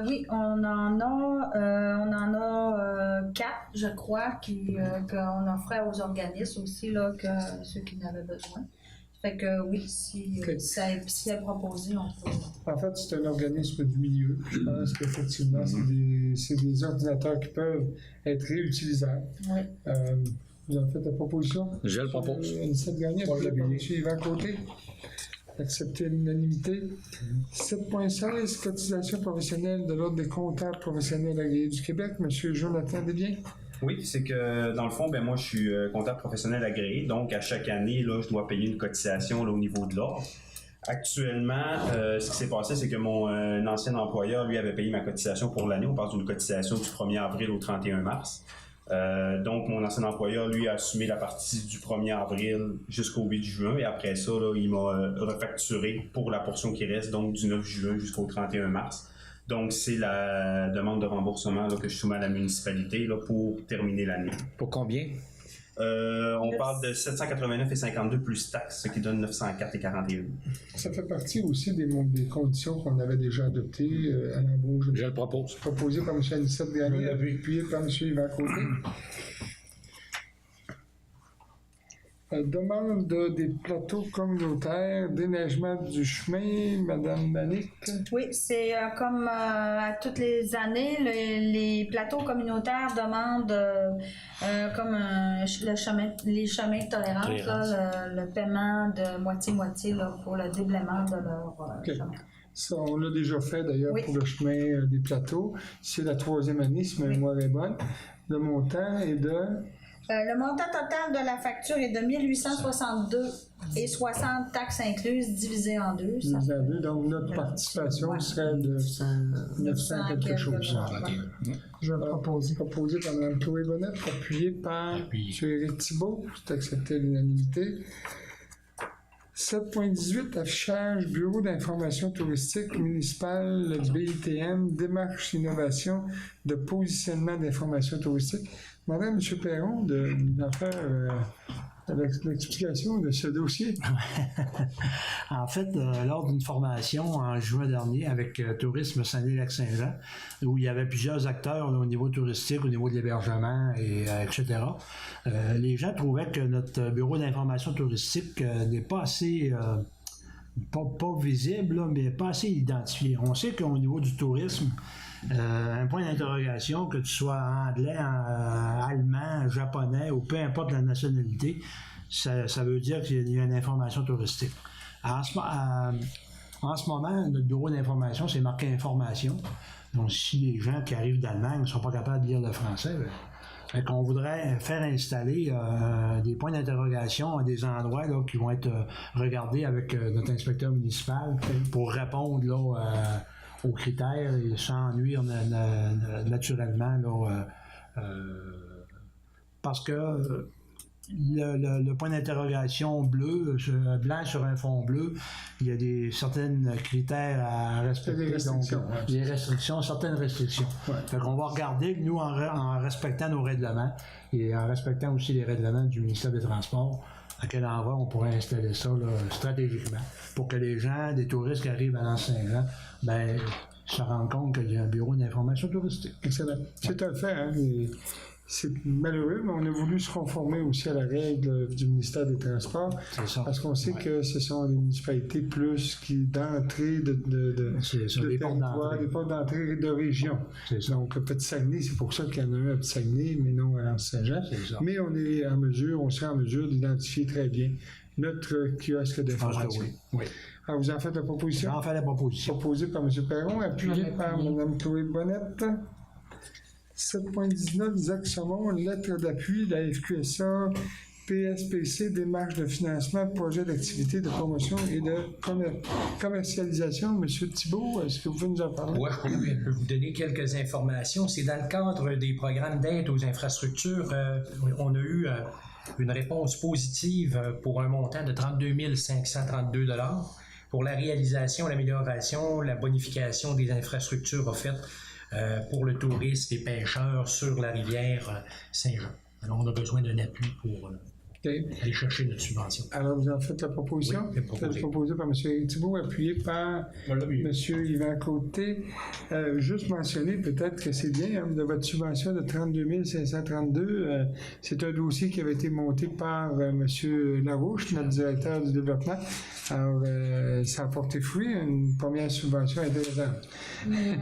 Oui, on en a 4, je crois, qu'on offrait aux organismes aussi, là, que ceux qui en avaient besoin. Fait que oui, si c'est proposé, on peut. En fait, c'est un organisme du milieu. Je pense qu'effectivement, c'est des ordinateurs qui peuvent être réutilisables. Oui. Vous en faites la proposition? Je le propose. Anicette Gagné, appuyé par M. Yvan Côté. Accepté à l'unanimité. 7.16, cotisation professionnelle de l'Ordre des comptables professionnels agréés du Québec. M. Jonathan Desbiens. Oui, c'est que dans le fond, moi je suis comptable professionnel agréé, donc à chaque année, là, je dois payer une cotisation là, au niveau de l'ordre. Actuellement, ce qui s'est passé, c'est que mon ancien employeur, lui, avait payé ma cotisation pour l'année. On parle d'une cotisation du 1er avril au 31 mars. Donc, mon ancien employeur, lui, a assumé la partie du 1er avril jusqu'au 8 juin. Et après ça, là, il m'a refacturé pour la portion qui reste, donc du 9 juin jusqu'au 31 mars. Donc, c'est la demande de remboursement là, que je soumets à la municipalité là, pour terminer l'année. Pour combien? On parle de 789,52 plus taxes, ce qui donne 904,41. Ça fait partie aussi des conditions qu'on avait déjà adoptées à l'embauche. Je le propose. Proposé par M. Anicette Gagné, appuyé par M. Yvan Côté. Demande des plateaux communautaires, déneigement du chemin, Madame Manick. Oui, c'est comme à toutes les années, les plateaux communautaires demandent comme les chemins de tolérance, là, le paiement de moitié-moitié là, pour le déblaiement de leur chemin. Ça, on l'a déjà fait d'ailleurs Oui. pour le chemin des plateaux. C'est la 3e année, si ma mémoire est bonne. Le montant est de... Le montant total de la facture est de 1862 et 60 taxes incluses divisé en deux. Ça fait Donc notre participation serait de 900 quelque chose. Je vais proposer par Mme Chloé Bonnet, appuyé par M. Éric Thibault. C'est accepté à l'unanimité. 7.18, affichage Bureau d'information touristique municipal, le BITM, démarche innovation de positionnement d'information touristique. Madame, M. Perron, d'en faire l'explication de ce dossier. En fait, lors d'une formation en juin dernier avec Tourisme Saguenay-Lac-Saint-Jean, où il y avait plusieurs acteurs là, au niveau touristique, au niveau de l'hébergement, etc., les gens trouvaient que notre bureau d'information touristique n'est pas assez... pas visible, là, mais pas assez identifié. On sait qu'au niveau du tourisme, un point d'interrogation, que tu sois anglais, allemand, japonais ou peu importe la nationalité, ça veut dire qu'il y a une information touristique. En ce moment, notre bureau d'information, c'est marqué information. Donc, si les gens qui arrivent d'Allemagne ne sont pas capables de lire le français, on voudrait faire installer des points d'interrogation à des endroits là, qui vont être regardés avec notre inspecteur municipal pour répondre là, aux critères et sans nuire naturellement là, parce que le point d'interrogation blanc sur un fond bleu, il y a certains critères à respecter. Des restrictions, Donc, des restrictions, certaines restrictions. Ouais. Fait qu'on va regarder, nous, en respectant nos règlements et en respectant aussi les règlements du ministère des Transports, à quel endroit on pourrait installer ça là, stratégiquement pour que les gens, des touristes qui arrivent à l'Anse-Saint-Jean, se rendent compte qu'il y a un bureau d'information touristique. Excellent. C'est un fait, hein? C'est malheureux, mais on a voulu se conformer aussi à la règle du ministère des Transports. C'est ça. Parce qu'on sait que ce sont les municipalités plus qui d'entrée de C'est ça, les portes territoire, d'entrée. les portes d'entrée de région. C'est ça. Donc, Petit Saguenay, c'est pour ça qu'il y en a un à Petit Saguenay, mais non à Anse-Saint-Jean. C'est ça. Mais on sera en mesure d'identifier très bien notre kiosque d'information. Oui. Alors, vous en faites la proposition? J'en fais la proposition. Proposée par M. Perron, appuyée par Mme Chloé Bonnette. 7.19, Isaac Saumon, lettre d'appui de la FQSA, PSPC, démarche de financement, projet d'activité de promotion et de commercialisation. M. Thibault, est-ce que vous pouvez nous en parler? Oui, je peux vous donner quelques informations. C'est dans le cadre des programmes d'aide aux infrastructures. On a eu une réponse positive pour un montant de 32 532 $ pour la réalisation, l'amélioration, la bonification des infrastructures offertes pour le tourisme et pêcheurs sur la rivière Saint-Jean. Alors, on a besoin d'un appui pour aller chercher notre subvention. Alors, vous en faites la proposition? Oui, c'est proposé par M. Éric Thibault, appuyé par M. Yvan Côté. Juste mentionner peut-être que c'est bien, hein, de votre subvention de 32 532, c'est un dossier qui avait été monté par M. Larouche, notre directeur du développement. Alors, ça a porté fruit, une première subvention intéressante. Mais,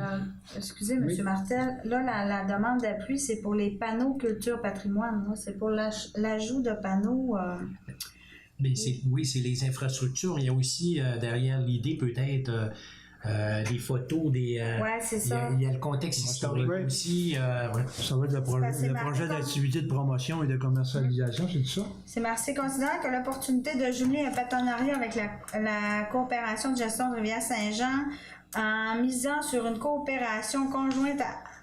excusez, M. Martel, là, la demande d'appui, c'est pour les panneaux culture patrimoine. Là. C'est pour l'ajout de panneaux. Mais c'est les infrastructures. Il y a aussi, derrière l'idée, peut-être, des photos, des... ouais, c'est ça. Il y a le contexte historique aussi. Ça va être le projet d'activité de promotion et de commercialisation, c'est ça? C'est marqué, considérant que l'opportunité de jumeler un partenariat avec la coopération de gestion de Rivière-Saint-Jean en misant sur une coopération conjointe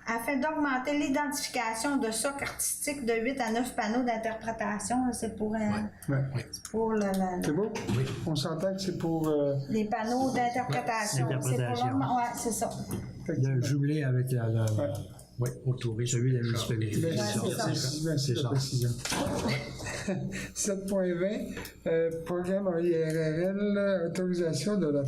afin d'augmenter l'identification de socles artistiques de 8 à 9 panneaux d'interprétation. C'est pour, C'est beau? Oui. On s'entend que c'est pour... les panneaux d'interprétation. L'interprétation. Oui, c'est ça. De jumeler avec Oui, au tourisme. Celui de la municipalité. Merci de la précision. 7.20, programme IRRL, autorisation de la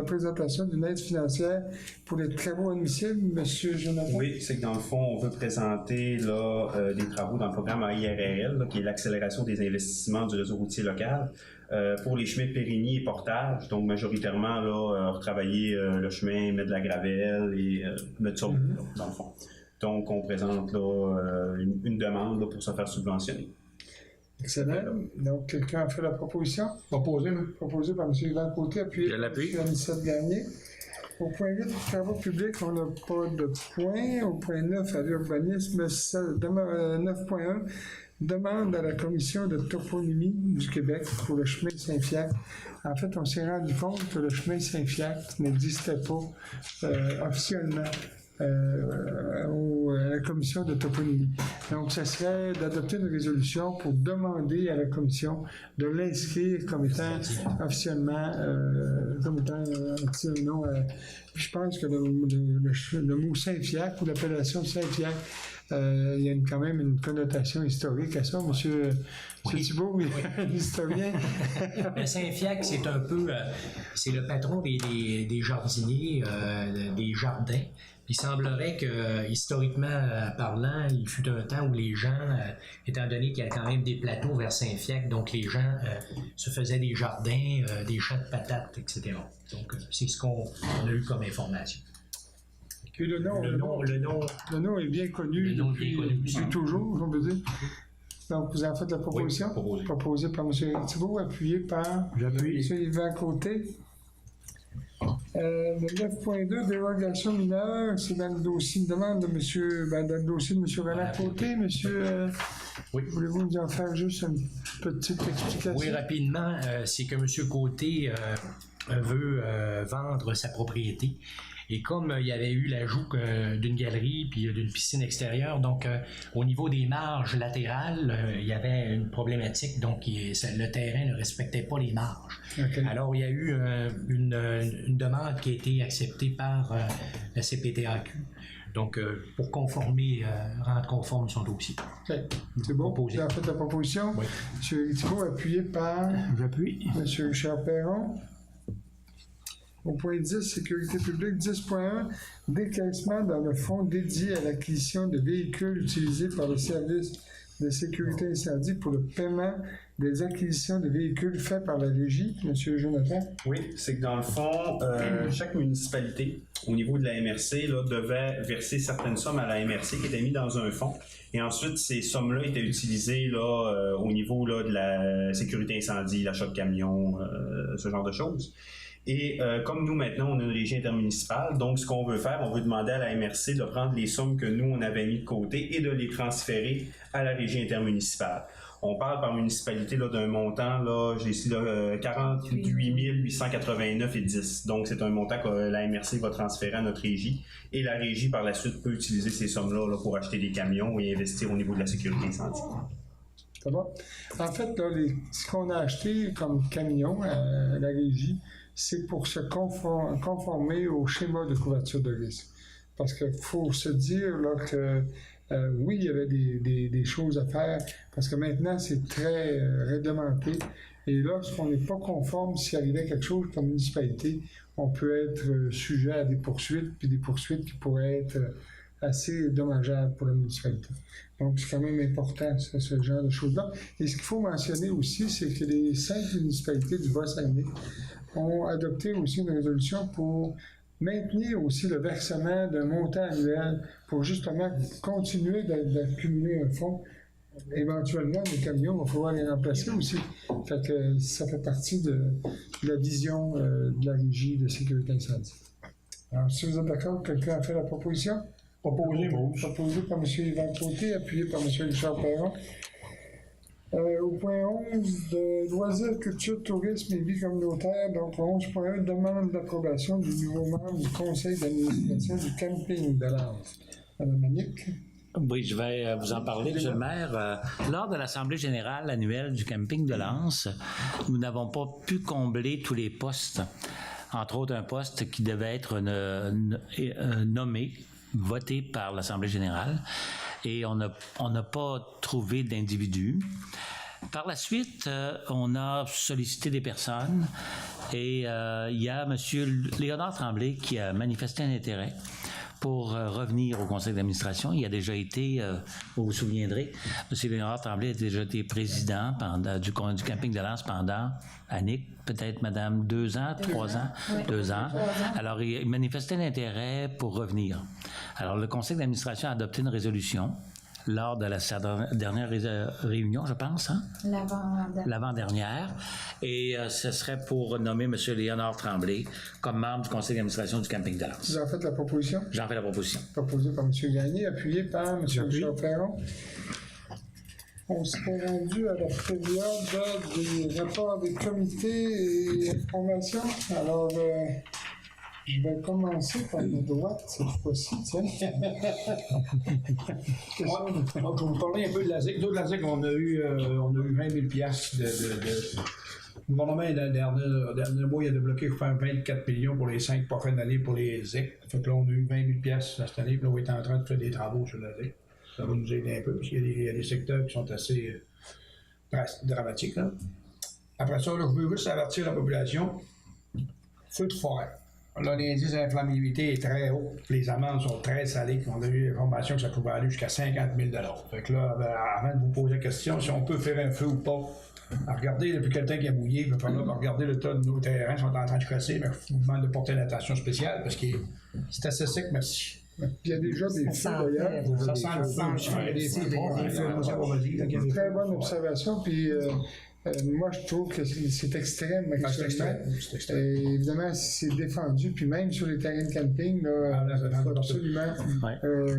présentation d'une aide financière pour les travaux admissibles. Monsieur Jonathan? Oui, c'est que dans le fond, on veut présenter là, des travaux dans le programme IRRL, là, qui est l'accélération des investissements du réseau routier local, pour les chemins de Périgny et Portage. Donc, majoritairement, là, retravailler le chemin, mettre de la gravelle et mettre ça au bout, là, dans le fond. Donc, on présente là, une demande là, pour se faire subventionner. Excellent. Donc, quelqu'un a fait la proposition? Proposé par M. Yvan Côté, appuyé par M. Anicette Gagné. Au point 8, travaux publics, on n'a pas de point. Au point 9, à l'urbanisme, 9.1, demande à la Commission de toponymie du Québec pour le chemin Saint-Fiacre. En fait, on s'est rendu compte que le chemin Saint-Fiacre n'existait pas officiellement à la Commission de toponymie. Donc, ça serait d'adopter une résolution pour demander à la Commission de l'inscrire comme étant officiellement, comme étant un petit nom. Je pense que le mot Saint-Fiacre ou l'appellation Saint-Fiacre, il y a quand même une connotation historique à ça, Monsieur Thibault, un historien. Saint-Fiacre, c'est un peu, c'est le patron des jardiniers, des jardins. Il semblerait que, historiquement parlant, il fut un temps où les gens, étant donné qu'il y a quand même des plateaux vers Saint-Fiacre, donc les gens se faisaient des jardins, des champs de patates, etc. Donc, c'est ce qu'on a eu comme information. Puis le nom est bien connu depuis toujours, on peut dire. Donc, vous en faites la proposition? Oui, proposée par M. Thibault, appuyée par M. Yvan Côté. Le 9.2, dérogation mineure, c'est dans le dossier, une demande de dans le dossier de M. Renan Côté. Monsieur, voulez-vous nous en faire juste une petite explication? Oui, rapidement, c'est que M. Côté veut vendre sa propriété. Et comme il y avait eu l'ajout d'une galerie puis d'une piscine extérieure, donc au niveau des marges latérales, il y avait une problématique, donc le terrain ne respectait pas les marges. Okay. Alors il y a eu une demande qui a été acceptée par la CPTAQ, donc pour rendre conforme son dossier. Okay. C'est bon, vous avez fait la proposition. Oui. M. Thibault, appuyé par M. Richard Perron. Au point 10, sécurité publique, 10.1, décaissement dans le fonds dédié à l'acquisition de véhicules utilisés par le service de sécurité incendie pour le paiement des acquisitions de véhicules faits par la Régie. Monsieur Jonathan? Oui, c'est que dans le fond, chaque municipalité, au niveau de la MRC, là, devait verser certaines sommes à la MRC qui étaient mises dans un fonds. Et ensuite, ces sommes-là étaient utilisées là, au niveau là, de la sécurité incendie, l'achat de camions, ce genre de choses. Et comme nous, maintenant, on a une régie intermunicipale, donc ce qu'on veut faire, on veut demander à la MRC de prendre les sommes que nous, on avait mis de côté et de les transférer à la régie intermunicipale. On parle par municipalité là, d'un montant, là, j'ai ici 48 889,10. Donc, c'est un montant que la MRC va transférer à notre régie. Et la régie, par la suite, peut utiliser ces sommes-là là, pour acheter des camions et investir au niveau de la sécurité incendie. Ça va? En fait, là, ce qu'on a acheté comme camion à la régie, c'est pour se conformer au schéma de couverture de risque. Parce qu'il faut se dire là, que oui, il y avait des choses à faire, parce que maintenant, c'est très réglementé. Et lorsqu'on n'est pas conforme, s'il arrivait quelque chose comme municipalité, on peut être sujet à des poursuites, puis des poursuites qui pourraient être assez dommageables pour la municipalité. Donc, c'est quand même important, ce genre de choses-là. Et ce qu'il faut mentionner aussi, c'est que les 5 municipalités du Bas-Saguenay ont adopté aussi une résolution pour maintenir aussi le versement d'un montant annuel pour justement continuer d'accumuler un fonds. Éventuellement, les camions, il va falloir les remplacer aussi. Fait que ça fait partie de la vision de la Régie de sécurité incendie. Alors, si vous êtes d'accord, quelqu'un a fait la proposition? Proposé par M. Yvan Côté, appuyé par M. Richard Perron. Au point 11, de loisirs, culture, tourisme et vie communautaire, donc 11.1, demande d'approbation du nouveau membre du conseil d'administration du camping de l'Anse. Madame Annick. Oui, je vais vous en parler, M. le maire. Lors de l'Assemblée générale annuelle du camping de l'Anse, nous n'avons pas pu combler tous les postes, entre autres un poste qui devait être nommé, voté par l'Assemblée générale. et on n'a pas trouvé d'individu. Par la suite, on a sollicité des personnes et il y a M. Léonard Tremblay qui a manifesté un intérêt pour revenir au conseil d'administration. Il a déjà été, vous vous souviendrez, M. Léonard Tremblay a déjà été président du camping de Lens pendant, Annick, peut-être, madame, 2 ans, 3 ans? Oui. 2 ans. Alors, il manifestait l'intérêt pour revenir. Alors, le conseil d'administration a adopté une résolution lors de sa dernière réunion, je pense, hein? L'avant-dernière. Et ce serait pour nommer M. Léonard Tremblay comme membre du conseil d'administration du camping de Lens. Vous en faites la proposition? J'en fais la proposition. Proposée par M. Gagné, appuyée par M. Richard-Ferron. On serait rendu à la période des rapports des comités et informations. Alors, je vais commencer par ma droite cette fois-ci, tiens. Donc, je vais vous parler un peu de la ZIC. Nous, de la ZIC, on a eu 20 000 piastres Le gouvernement, le dernier mois, il a débloqué pour faire 24 millions pour les 5 prochaines années pour les ZIC. Fait que là, on a eu 20 000 piastres cette année, puis là, on est en train de faire des travaux sur la ZIC. Ça va nous aider un peu, parce qu'il y a des secteurs qui sont assez dramatiques, là. Après ça, là, je veux juste avertir la population. Feu de forêt. Là, l'indice d'inflammabilité est très haut. Les amendes sont très salées. On a eu l'information que ça pouvait aller jusqu'à 50 000 $. Fait que là, avant de vous poser la question, si on peut faire un feu ou pas, regardez, depuis quel temps qu'il a mouillé, il va falloir regarder le tas de nos terrains qui sont en train de casser, mais je vous demande de porter une attention spéciale parce que c'est assez sec, merci. Il y a déjà des feux d'ailleurs. Ça sent le feu. Il y a des feux. Très bonne observation. Puis moi, je trouve que c'est extrême. C'est extrême. Évidemment, c'est défendu. Puis même sur les terrains de camping, il faut absolument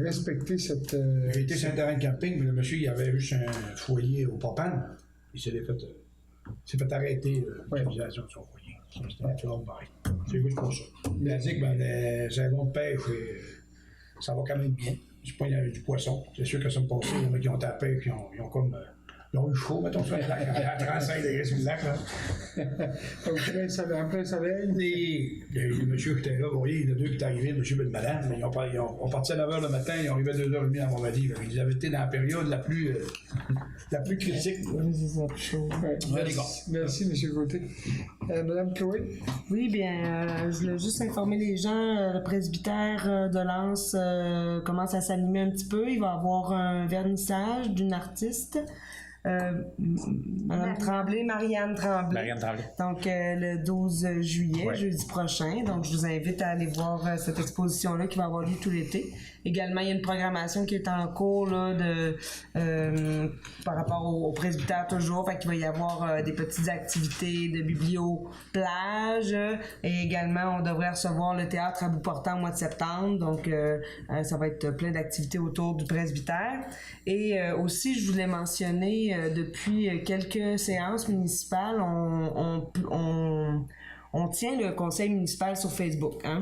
respecter cette. J'ai été sur un terrain de camping, mais le monsieur, il avait juste un foyer au propane. Il s'est fait arrêter l'utilisation de son foyer. C'était un peu pareil. C'est juste pour ça. La ZIC, les saisons de pêche, ça va quand même bien. C'est pas du poisson. C'est sûr que ça me passait, il y en a qui ont tapé, puis ils ont comme. Ils ont eu chaud, mettons, sur le lac, à 35 degrés sur le lac, là. En plein soleil. Le monsieur qui était là, vous voyez, il y en a deux qui étaient arrivés, le monsieur et le madame, ils ont parti à 9h le matin, ils ont arrivé à 2h30 à Montmagny. Ils avaient été dans la période la plus critique. Merci, M. Gauthier. Mme Chloé? Oui, bien, je voulais juste informer les gens, le presbytère de Lens commence à s'animer un petit peu. Il va y avoir un vernissage d'une artiste. Madame Tremblay, Marianne Tremblay. Donc, le 12 juillet, jeudi prochain. Donc, je vous invite à aller voir cette exposition-là qui va avoir lieu tout l'été. Également, il y a une programmation qui est en cours là, par rapport au presbytère toujours. Fait qu'il va y avoir des petites activités de biblio-plage. Et également, on devrait recevoir le théâtre à bout portant au mois de septembre. Donc, ça va être plein d'activités autour du presbytère. Et aussi, je voulais mentionner, depuis quelques séances municipales, on tient le conseil municipal sur Facebook, hein?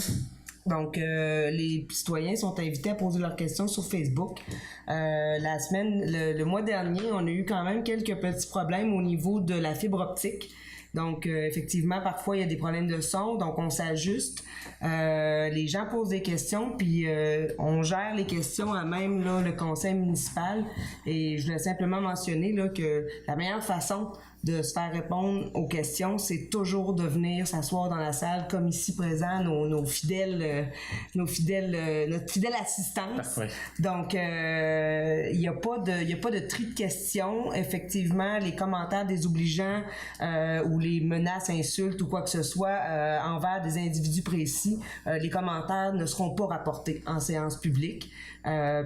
Donc, les citoyens sont invités à poser leurs questions sur Facebook. Le mois dernier, on a eu quand même quelques petits problèmes au niveau de la fibre optique. Donc, effectivement, parfois, il y a des problèmes de son, donc on s'ajuste. Les gens posent des questions, puis on gère les questions à même là, le conseil municipal. Et je voulais simplement mentionner là, que la meilleure façon de se faire répondre aux questions, c'est toujours de venir s'asseoir dans la salle, comme ici présent, notre fidèle assistance. Parfait. Donc, il n'y a pas de tri de questions. Effectivement, les commentaires désobligeants ou les menaces, insultes ou quoi que ce soit envers des individus précis, les commentaires ne seront pas rapportés en séance publique.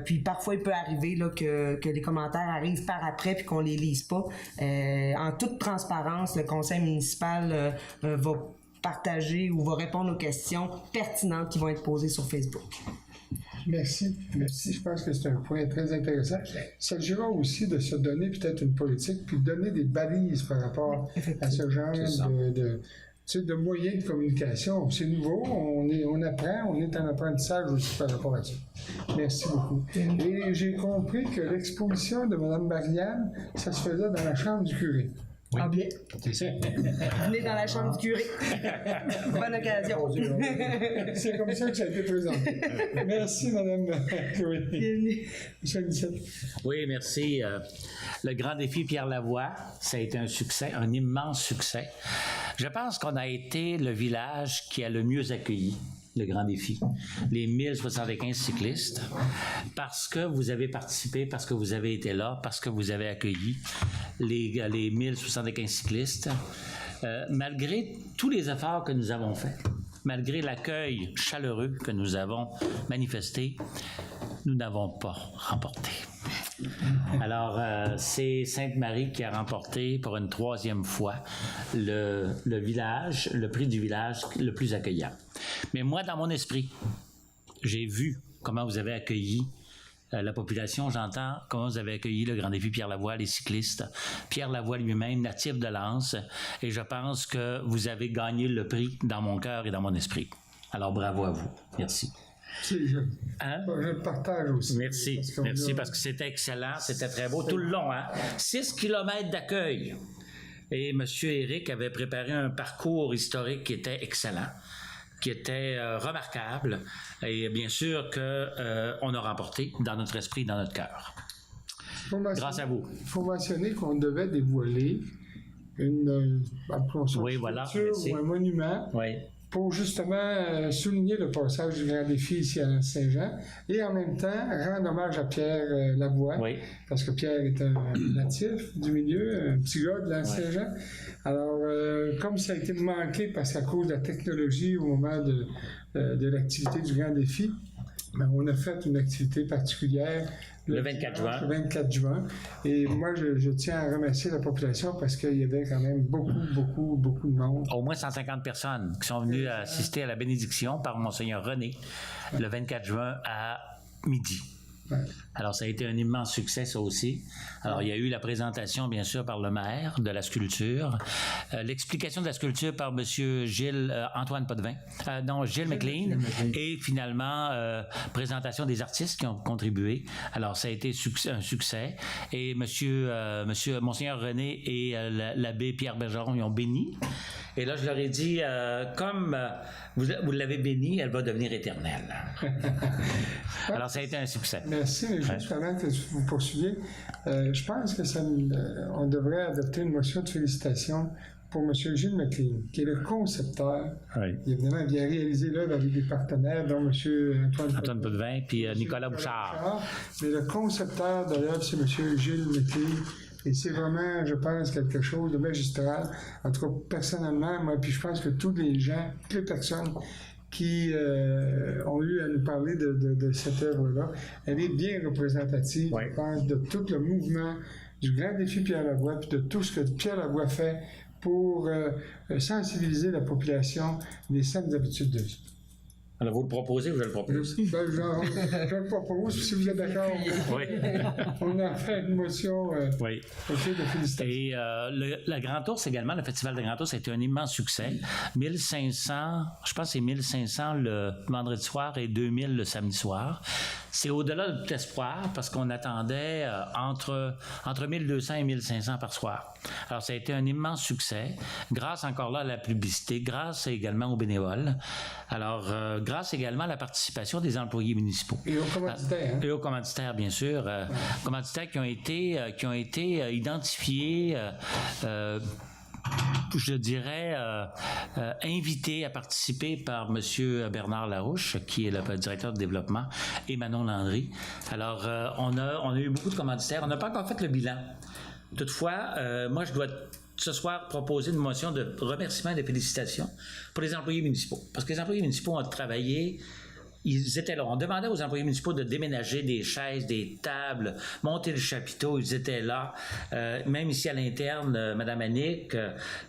Puis parfois, il peut arriver là, que les commentaires arrivent par après puis qu'on les lise pas. En toute transparence, le conseil municipal va partager ou va répondre aux questions pertinentes qui vont être posées sur Facebook. Merci. Je pense que c'est un point très intéressant. Il s'agira aussi de se donner peut-être une politique puis de donner des balises par rapport à ce genre de moyens de communication. C'est nouveau, on apprend, on est en apprentissage aussi par rapport à ça. Merci beaucoup. Et j'ai compris que l'exposition de Mme Marianne, ça se faisait dans la chambre du curé. Ah bien. C'est ça. Venez dans la chambre du curé. Bonne occasion. C'est comme ça que ça a été présenté. Merci, Madame Chloé. Bienvenue. Monsieur Nicette. Oui, merci. Le grand défi Pierre Lavoie, ça a été un succès, un immense succès. Je pense qu'on a été le village qui a le mieux accueilli le grand défi, les 1075 cyclistes, parce que vous avez participé, parce que vous avez été là, parce que vous avez accueilli les 1075 cyclistes, malgré tous les efforts que nous avons faits, malgré l'accueil chaleureux que nous avons manifesté, nous n'avons pas remporté. Alors, c'est Sainte-Marie qui a remporté pour une 3e fois le prix du village le plus accueillant. Mais moi, dans mon esprit, j'ai vu comment vous avez accueilli la population, j'entends comment vous avez accueilli le grand défi Pierre Lavoie, les cyclistes, Pierre Lavoie lui-même, natif de Lens, et je pense que vous avez gagné le prix dans mon cœur et dans mon esprit. Alors, bravo à vous. Merci. Je le partage aussi. Merci, parce que c'était excellent, c'était très beau, tout le long, 6 kilomètres d'accueil. Et M. Éric avait préparé un parcours historique qui était excellent, qui était remarquable, et bien sûr qu'on a remporté dans notre esprit, dans notre cœur. Grâce à vous. Il faut mentionner qu'on devait dévoiler une sculpture ou un monument. Oui. Pour justement souligner le passage du grand défi ici à Saint-Jean et en même temps rendre hommage à Pierre Lavoie, parce que Pierre est un natif du milieu, un petit gars de la Saint-Jean. Alors, comme ça a été manqué parce qu'à cause de la technologie au moment de l'activité du grand défi, ben, on a fait une activité particulière le 24 juin. Et moi, je tiens à remercier la population parce qu'il y avait quand même beaucoup de monde. Au moins 150 personnes qui sont venues assister à la bénédiction par Monseigneur René le 24 juin à midi. Ouais. Alors, ça a été un immense succès, ça aussi. Alors, il y a eu la présentation, bien sûr, par le maire de la sculpture, l'explication de la sculpture par M. Gilles McLean, et finalement, présentation des artistes qui ont contribué. Alors, ça a été un succès. Et Monseigneur René et l'abbé Pierre Bergeron, ils ont béni. Et là, je leur ai dit, comme vous l'avez bénie, elle va devenir éternelle. Alors, ça a été un succès. Merci, mais juste avant que vous poursuiviez, je pense que on devrait adopter une motion de félicitations pour M. Gilles McLean, qui est le concepteur. Oui. Évidemment, il vient réaliser l'œuvre avec des partenaires, dont M. Antoine Potvin, puis Nicolas Bouchard. Mais le concepteur de l'œuvre, c'est M. Gilles McLean. Et c'est vraiment, je pense, quelque chose de magistral. En tout cas, personnellement, moi, puis je pense que tous les gens, toutes les personnes qui ont eu à nous parler de cette œuvre-là, elle est bien représentative, je pense, de tout le mouvement du grand défi Pierre Lavoie, puis de tout ce que Pierre Lavoie fait pour sensibiliser la population des saines habitudes de vie. Alors, vous le proposez ou je le propose? Je le propose, si vous êtes d'accord. Oui. On a fait une motion de félicitations. Et le Grand Ours également, le Festival de Grand Ours a été un immense succès. 1500, je pense que c'est 1500 le vendredi soir et 2000 le samedi soir. C'est au-delà de tout espoir parce qu'on attendait entre 1200 et 1500 par soir. Alors, ça a été un immense succès, grâce encore là à la publicité, grâce également aux bénévoles. Alors, grâce également à la participation des employés municipaux. Et aux commanditaires. Et aux commanditaires, bien sûr. Commanditaires qui ont été identifiés, je dirais, invités à participer par M. Bernard Larouche, qui est le directeur de développement, et Manon Landry. Alors, on a eu beaucoup de commanditaires. On n'a pas encore fait le bilan. Toutefois, moi, je dois ce soir proposer une motion de remerciement et de félicitations pour les employés municipaux. Parce que les employés municipaux ont travaillé, ils étaient là. On demandait aux employés municipaux de déménager des chaises, des tables, monter le chapiteau, ils étaient là. Même ici à l'interne, Mme Annick,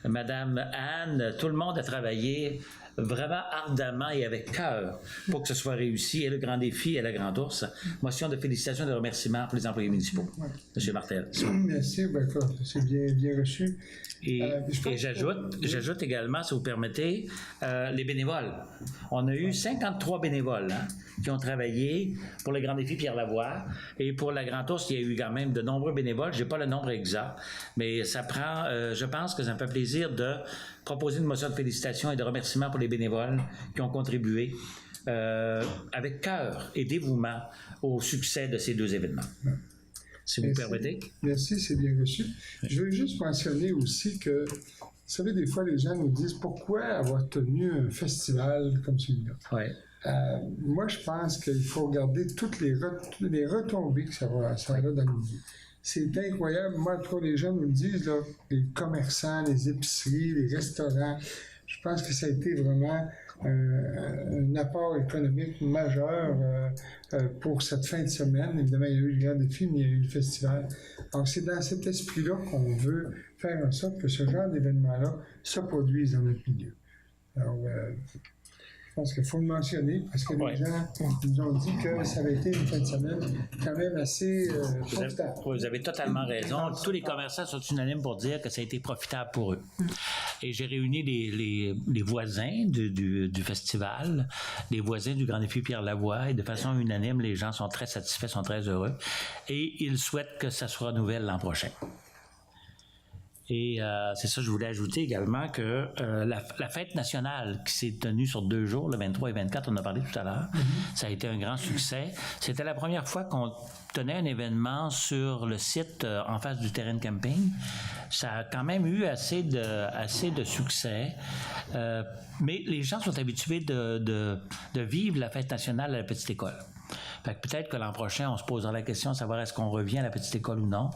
Mme Anne, tout le monde a travaillé vraiment ardemment et avec cœur pour que ce soit réussi, et le grand défi et le grand ours. Motion de félicitations et de remerciements pour les employés municipaux. M. Martel. Merci, c'est bien reçu. Et j'ajoute également, si vous permettez, les bénévoles. On a eu 53 bénévoles qui ont travaillé pour le Grand Défi Pierre Lavoie. Et pour la Grand Ours, il y a eu quand même de nombreux bénévoles. Je n'ai pas le nombre exact, mais ça prend, je pense que ça me fait plaisir de proposer une motion de félicitations et de remerciements pour les bénévoles qui ont contribué avec cœur et dévouement au succès de ces deux événements. Si vous permettez. Merci, c'est bien reçu. Je veux juste mentionner aussi que, vous savez, des fois, les gens nous disent pourquoi avoir tenu un festival comme celui-là. Ouais. Moi, je pense qu'il faut regarder toutes les retombées que ça va dans le milieu. C'est incroyable. Moi, tous les gens nous le disent, là, les commerçants, les épiceries, les restaurants. Je pense que ça a été vraiment un apport économique majeur pour cette fin de semaine. Évidemment, il y a eu le Grand Défi, mais il y a eu le festival. Donc, c'est dans cet esprit-là qu'on veut faire en sorte que ce genre d'événement-là se produise dans notre milieu. Alors, je pense qu'il faut le mentionner parce que les gens nous ont dit que ça avait été une fin de semaine quand même assez profitable. Vous avez totalement raison. Tous les commerçants sont unanimes pour dire que ça a été profitable pour eux. Et j'ai réuni les voisins du festival, les voisins du Grand Défi Pierre Lavoie, et de façon unanime, les gens sont très satisfaits, sont très heureux. Et ils souhaitent que ça se renouvelle l'an prochain. Et c'est ça, je voulais ajouter également que la fête nationale qui s'est tenue sur 2 jours, le 23 et 24, on en a parlé tout à l'heure, ça a été un grand succès. C'était la première fois qu'on tenait un événement sur le site en face du terrain de camping. Ça a quand même eu assez de succès. Mais les gens sont habitués de vivre la fête nationale à la petite école. Fait que peut-être que l'an prochain, on se posera la question de savoir est-ce qu'on revient à la petite école ou non.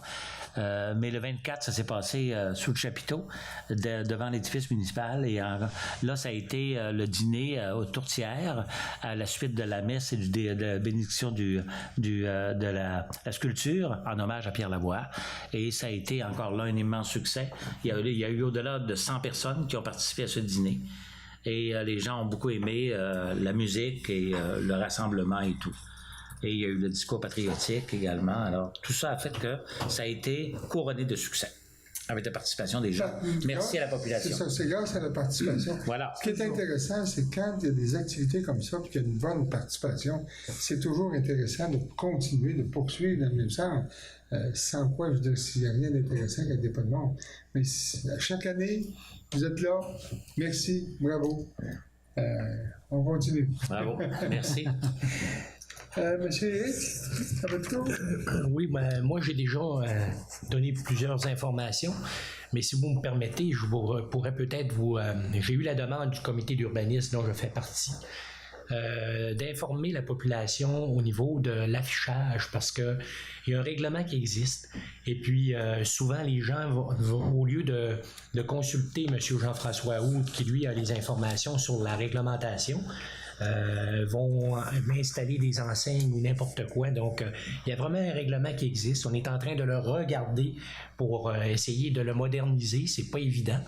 Mais le 24, ça s'est passé sous le chapiteau, devant l'édifice municipal. Et là, ça a été le dîner aux tourtières, à la suite de la messe et de la bénédiction de la sculpture en hommage à Pierre Lavoie. Et ça a été encore là un immense succès. Il y a eu au-delà de 100 personnes qui ont participé à ce dîner. Et les gens ont beaucoup aimé la musique et le rassemblement et tout. Et il y a eu le discours patriotique également. Alors, tout ça a fait que ça a été couronné de succès avec la participation des gens. Merci à la population. C'est ça, c'est grâce à la participation. Voilà. Ce qui est intéressant, c'est quand il y a des activités comme ça, puis qu'il y a une bonne participation, c'est toujours intéressant de continuer, de poursuivre dans le même sens. Sans quoi, je veux dire, s'il n'y a rien d'intéressant qu'il n'y a pas de monde. Mais chaque année, vous êtes là. Merci, bravo. On continue. Bravo, merci. Monsieur Eric, ça va tout? Oui, moi j'ai déjà donné plusieurs informations, mais si vous me permettez, je pourrais peut-être j'ai eu la demande du comité d'urbanisme dont je fais partie, d'informer la population au niveau de l'affichage, parce qu'il y a un règlement qui existe. Et puis, souvent, les gens vont au lieu de consulter M. Jean-François Houd, qui lui a les informations sur la réglementation, vont installer des enseignes ou n'importe quoi. Donc, il y a vraiment un règlement qui existe. On est en train de le regarder pour essayer de le moderniser. C'est pas évident.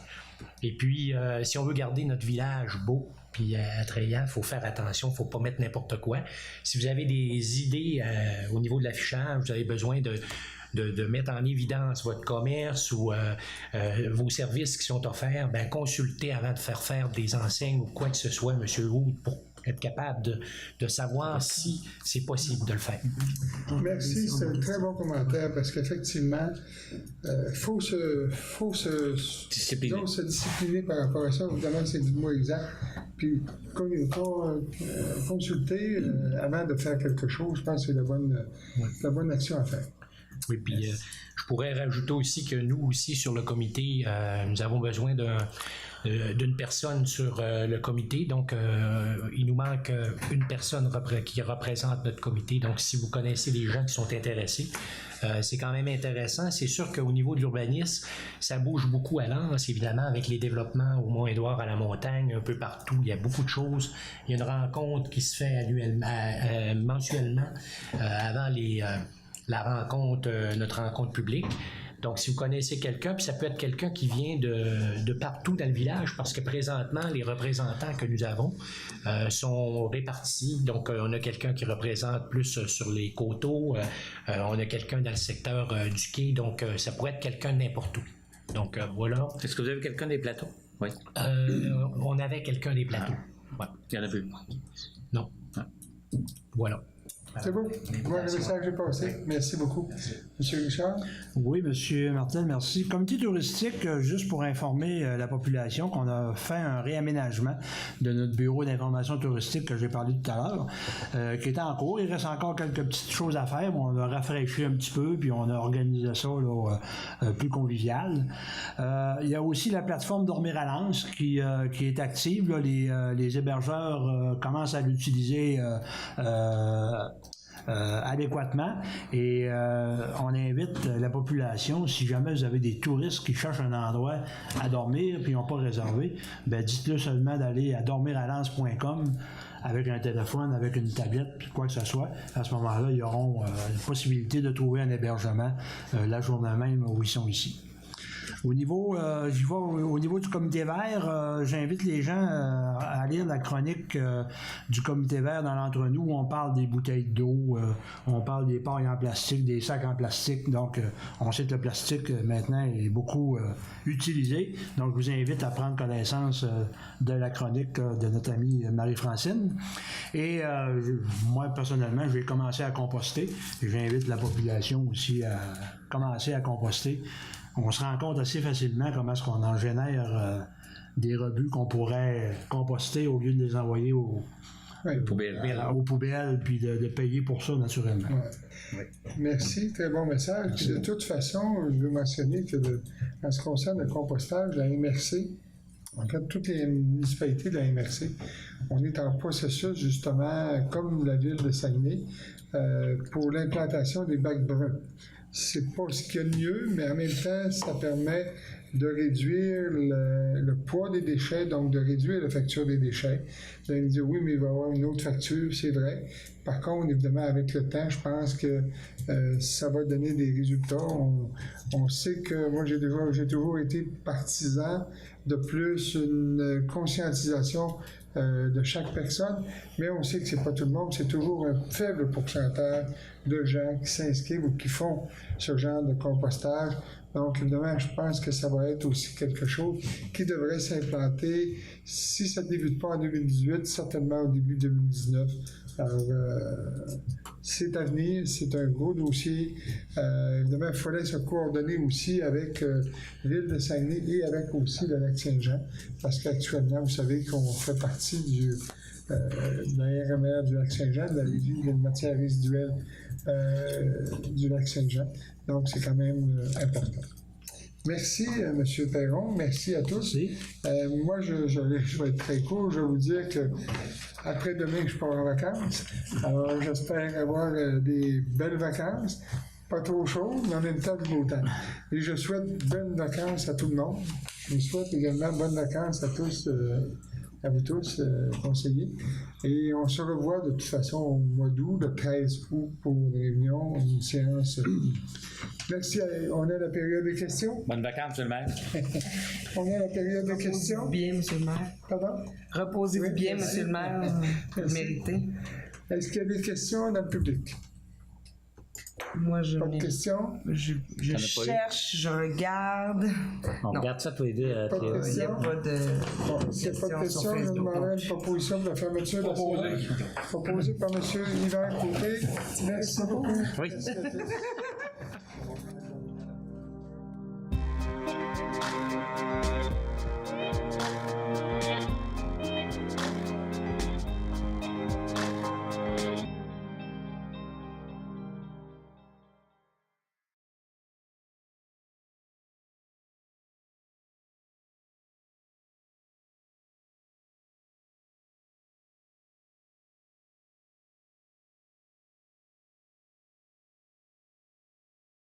Et puis, si on veut garder notre village beau puis attrayant, il faut faire attention, il ne faut pas mettre n'importe quoi. Si vous avez des idées au niveau de l'affichage, vous avez besoin de mettre en évidence votre commerce ou vos services qui sont offerts, bien, consultez avant de faire des enseignes ou quoi que ce soit, M. Houd, pour être capable de savoir si c'est possible de le faire. Merci, c'est un très bon commentaire parce qu'effectivement, il faut se discipliner par rapport à ça. Évidemment, c'est du mot exact. Puis, consulter avant de faire quelque chose, je pense que c'est la bonne action à faire. Oui, puis je pourrais rajouter aussi que nous aussi, sur le comité, nous avons besoin d'une personne sur le comité. Donc, il nous manque une personne qui représente notre comité. Donc, si vous connaissez des gens qui sont intéressés, c'est quand même intéressant. C'est sûr qu'au niveau de l'urbanisme, ça bouge beaucoup à l'Anse, évidemment, avec les développements au Mont-Édouard, à la montagne, un peu partout. Il y a beaucoup de choses. Il y a une rencontre qui se fait mensuellement avant notre rencontre publique. Donc, si vous connaissez quelqu'un, puis ça peut être quelqu'un qui vient de partout dans le village, parce que présentement, les représentants que nous avons sont répartis. Donc, on a quelqu'un qui représente plus sur les coteaux, on a quelqu'un dans le secteur du quai, donc ça pourrait être quelqu'un de n'importe où. Donc, voilà. Est-ce que vous avez quelqu'un des plateaux? Oui. On avait quelqu'un des plateaux. Ouais. Il y en a plus. Non. Voilà. C'est beau. Moi, le message est passé. Merci beaucoup. Monsieur Richard? Oui, Monsieur Martin, merci. Comité touristique, juste pour informer la population qu'on a fait un réaménagement de notre bureau d'information touristique que j'ai parlé tout à l'heure, qui est en cours. Il reste encore quelques petites choses à faire, mais on a rafraîchi un petit peu, puis on a organisé ça là, plus convivial. Il y a aussi la plateforme Dormir à l'Anse qui est active. Là, les hébergeurs commencent à l'utiliser adéquatement et on invite la population, si jamais vous avez des touristes qui cherchent un endroit à dormir puis ils n'ont pas réservé, ben dites-le seulement d'aller à dormiralance.com avec un téléphone, avec une tablette, puis quoi que ce soit. À ce moment-là, ils auront la possibilité de trouver un hébergement la journée même où ils sont ici. Au niveau, au niveau du comité vert, j'invite les gens à lire la chronique du comité vert dans l'entre-nous où on parle des bouteilles d'eau, on parle des pailles en plastique, des sacs en plastique. Donc, on sait que le plastique maintenant est beaucoup utilisé. Donc, je vous invite à prendre connaissance de la chronique de notre amie Marie-Francine. Et moi, personnellement, je vais commencer à composter. Et j'invite la population aussi à commencer à composter. On se rend compte assez facilement comment est-ce qu'on en génère des rebuts qu'on pourrait composter au lieu de les envoyer aux poubelles, puis de payer pour ça naturellement. Ouais. Ouais. Merci, très bon message. Puis de toute façon, je veux mentionner que en ce qui concerne le compostage, la MRC, en fait, toutes les municipalités de la MRC, on est en processus justement, comme la ville de Saguenay, pour l'implantation des bacs bruns. C'est pas ce qu'il y a de mieux, mais en même temps, ça permet de réduire le poids des déchets, donc de réduire la facture des déchets. Vous allez me dire, oui, mais il va y avoir une autre facture, c'est vrai. Par contre, évidemment, avec le temps, je pense que ça va donner des résultats. On sait que moi, j'ai toujours été partisan de plus une conscientisation de chaque personne, mais on sait que c'est pas tout le monde, c'est toujours un faible pourcentage de gens qui s'inscrivent ou qui font ce genre de compostage. Donc, évidemment, je pense que ça va être aussi quelque chose qui devrait s'implanter, si ça ne débute pas en 2018, certainement au début 2019. Alors, c'est à venir, c'est un gros dossier. Évidemment, il fallait se coordonner aussi avec l'île de Saguenay et avec aussi le lac Saint-Jean, parce qu'actuellement, vous savez qu'on fait partie de la RMR du lac Saint-Jean, de la régie de matière résiduelle du lac Saint-Jean. Donc, c'est quand même important. Merci, M. Perron. Merci à tous. Moi, je vais être très court. Je vais vous dire que après-demain, je pars en vacances. Alors, j'espère avoir des belles vacances. Pas trop chaudes, mais en même temps du beau temps. Et je souhaite bonnes vacances à tout le monde. Je souhaite également bonnes vacances à tous, à vous tous, conseillers. Et on se revoit de toute façon au mois d'août, le 13 août, pour une réunion, une séance. Merci. On a la période de questions. Bonnes vacances, M. le maire. On a la période de questions. Reposez-vous bien, M. le maire. Pardon? Reposez-vous bien, merci. M. le maire. Vous le méritez. Est-ce qu'il y a des questions dans le public? Moi, je Pas de questions? je cherche, je regarde. On Non. regarde ça tous les deux. Pas de Il n'y a questions? pas de. Bon, s'il n'y a pas de questions, je demanderai une proposition de la fermeture de la séance. Proposée par M. Hilaire Côté. Merci beaucoup. Oui. Merci à tous.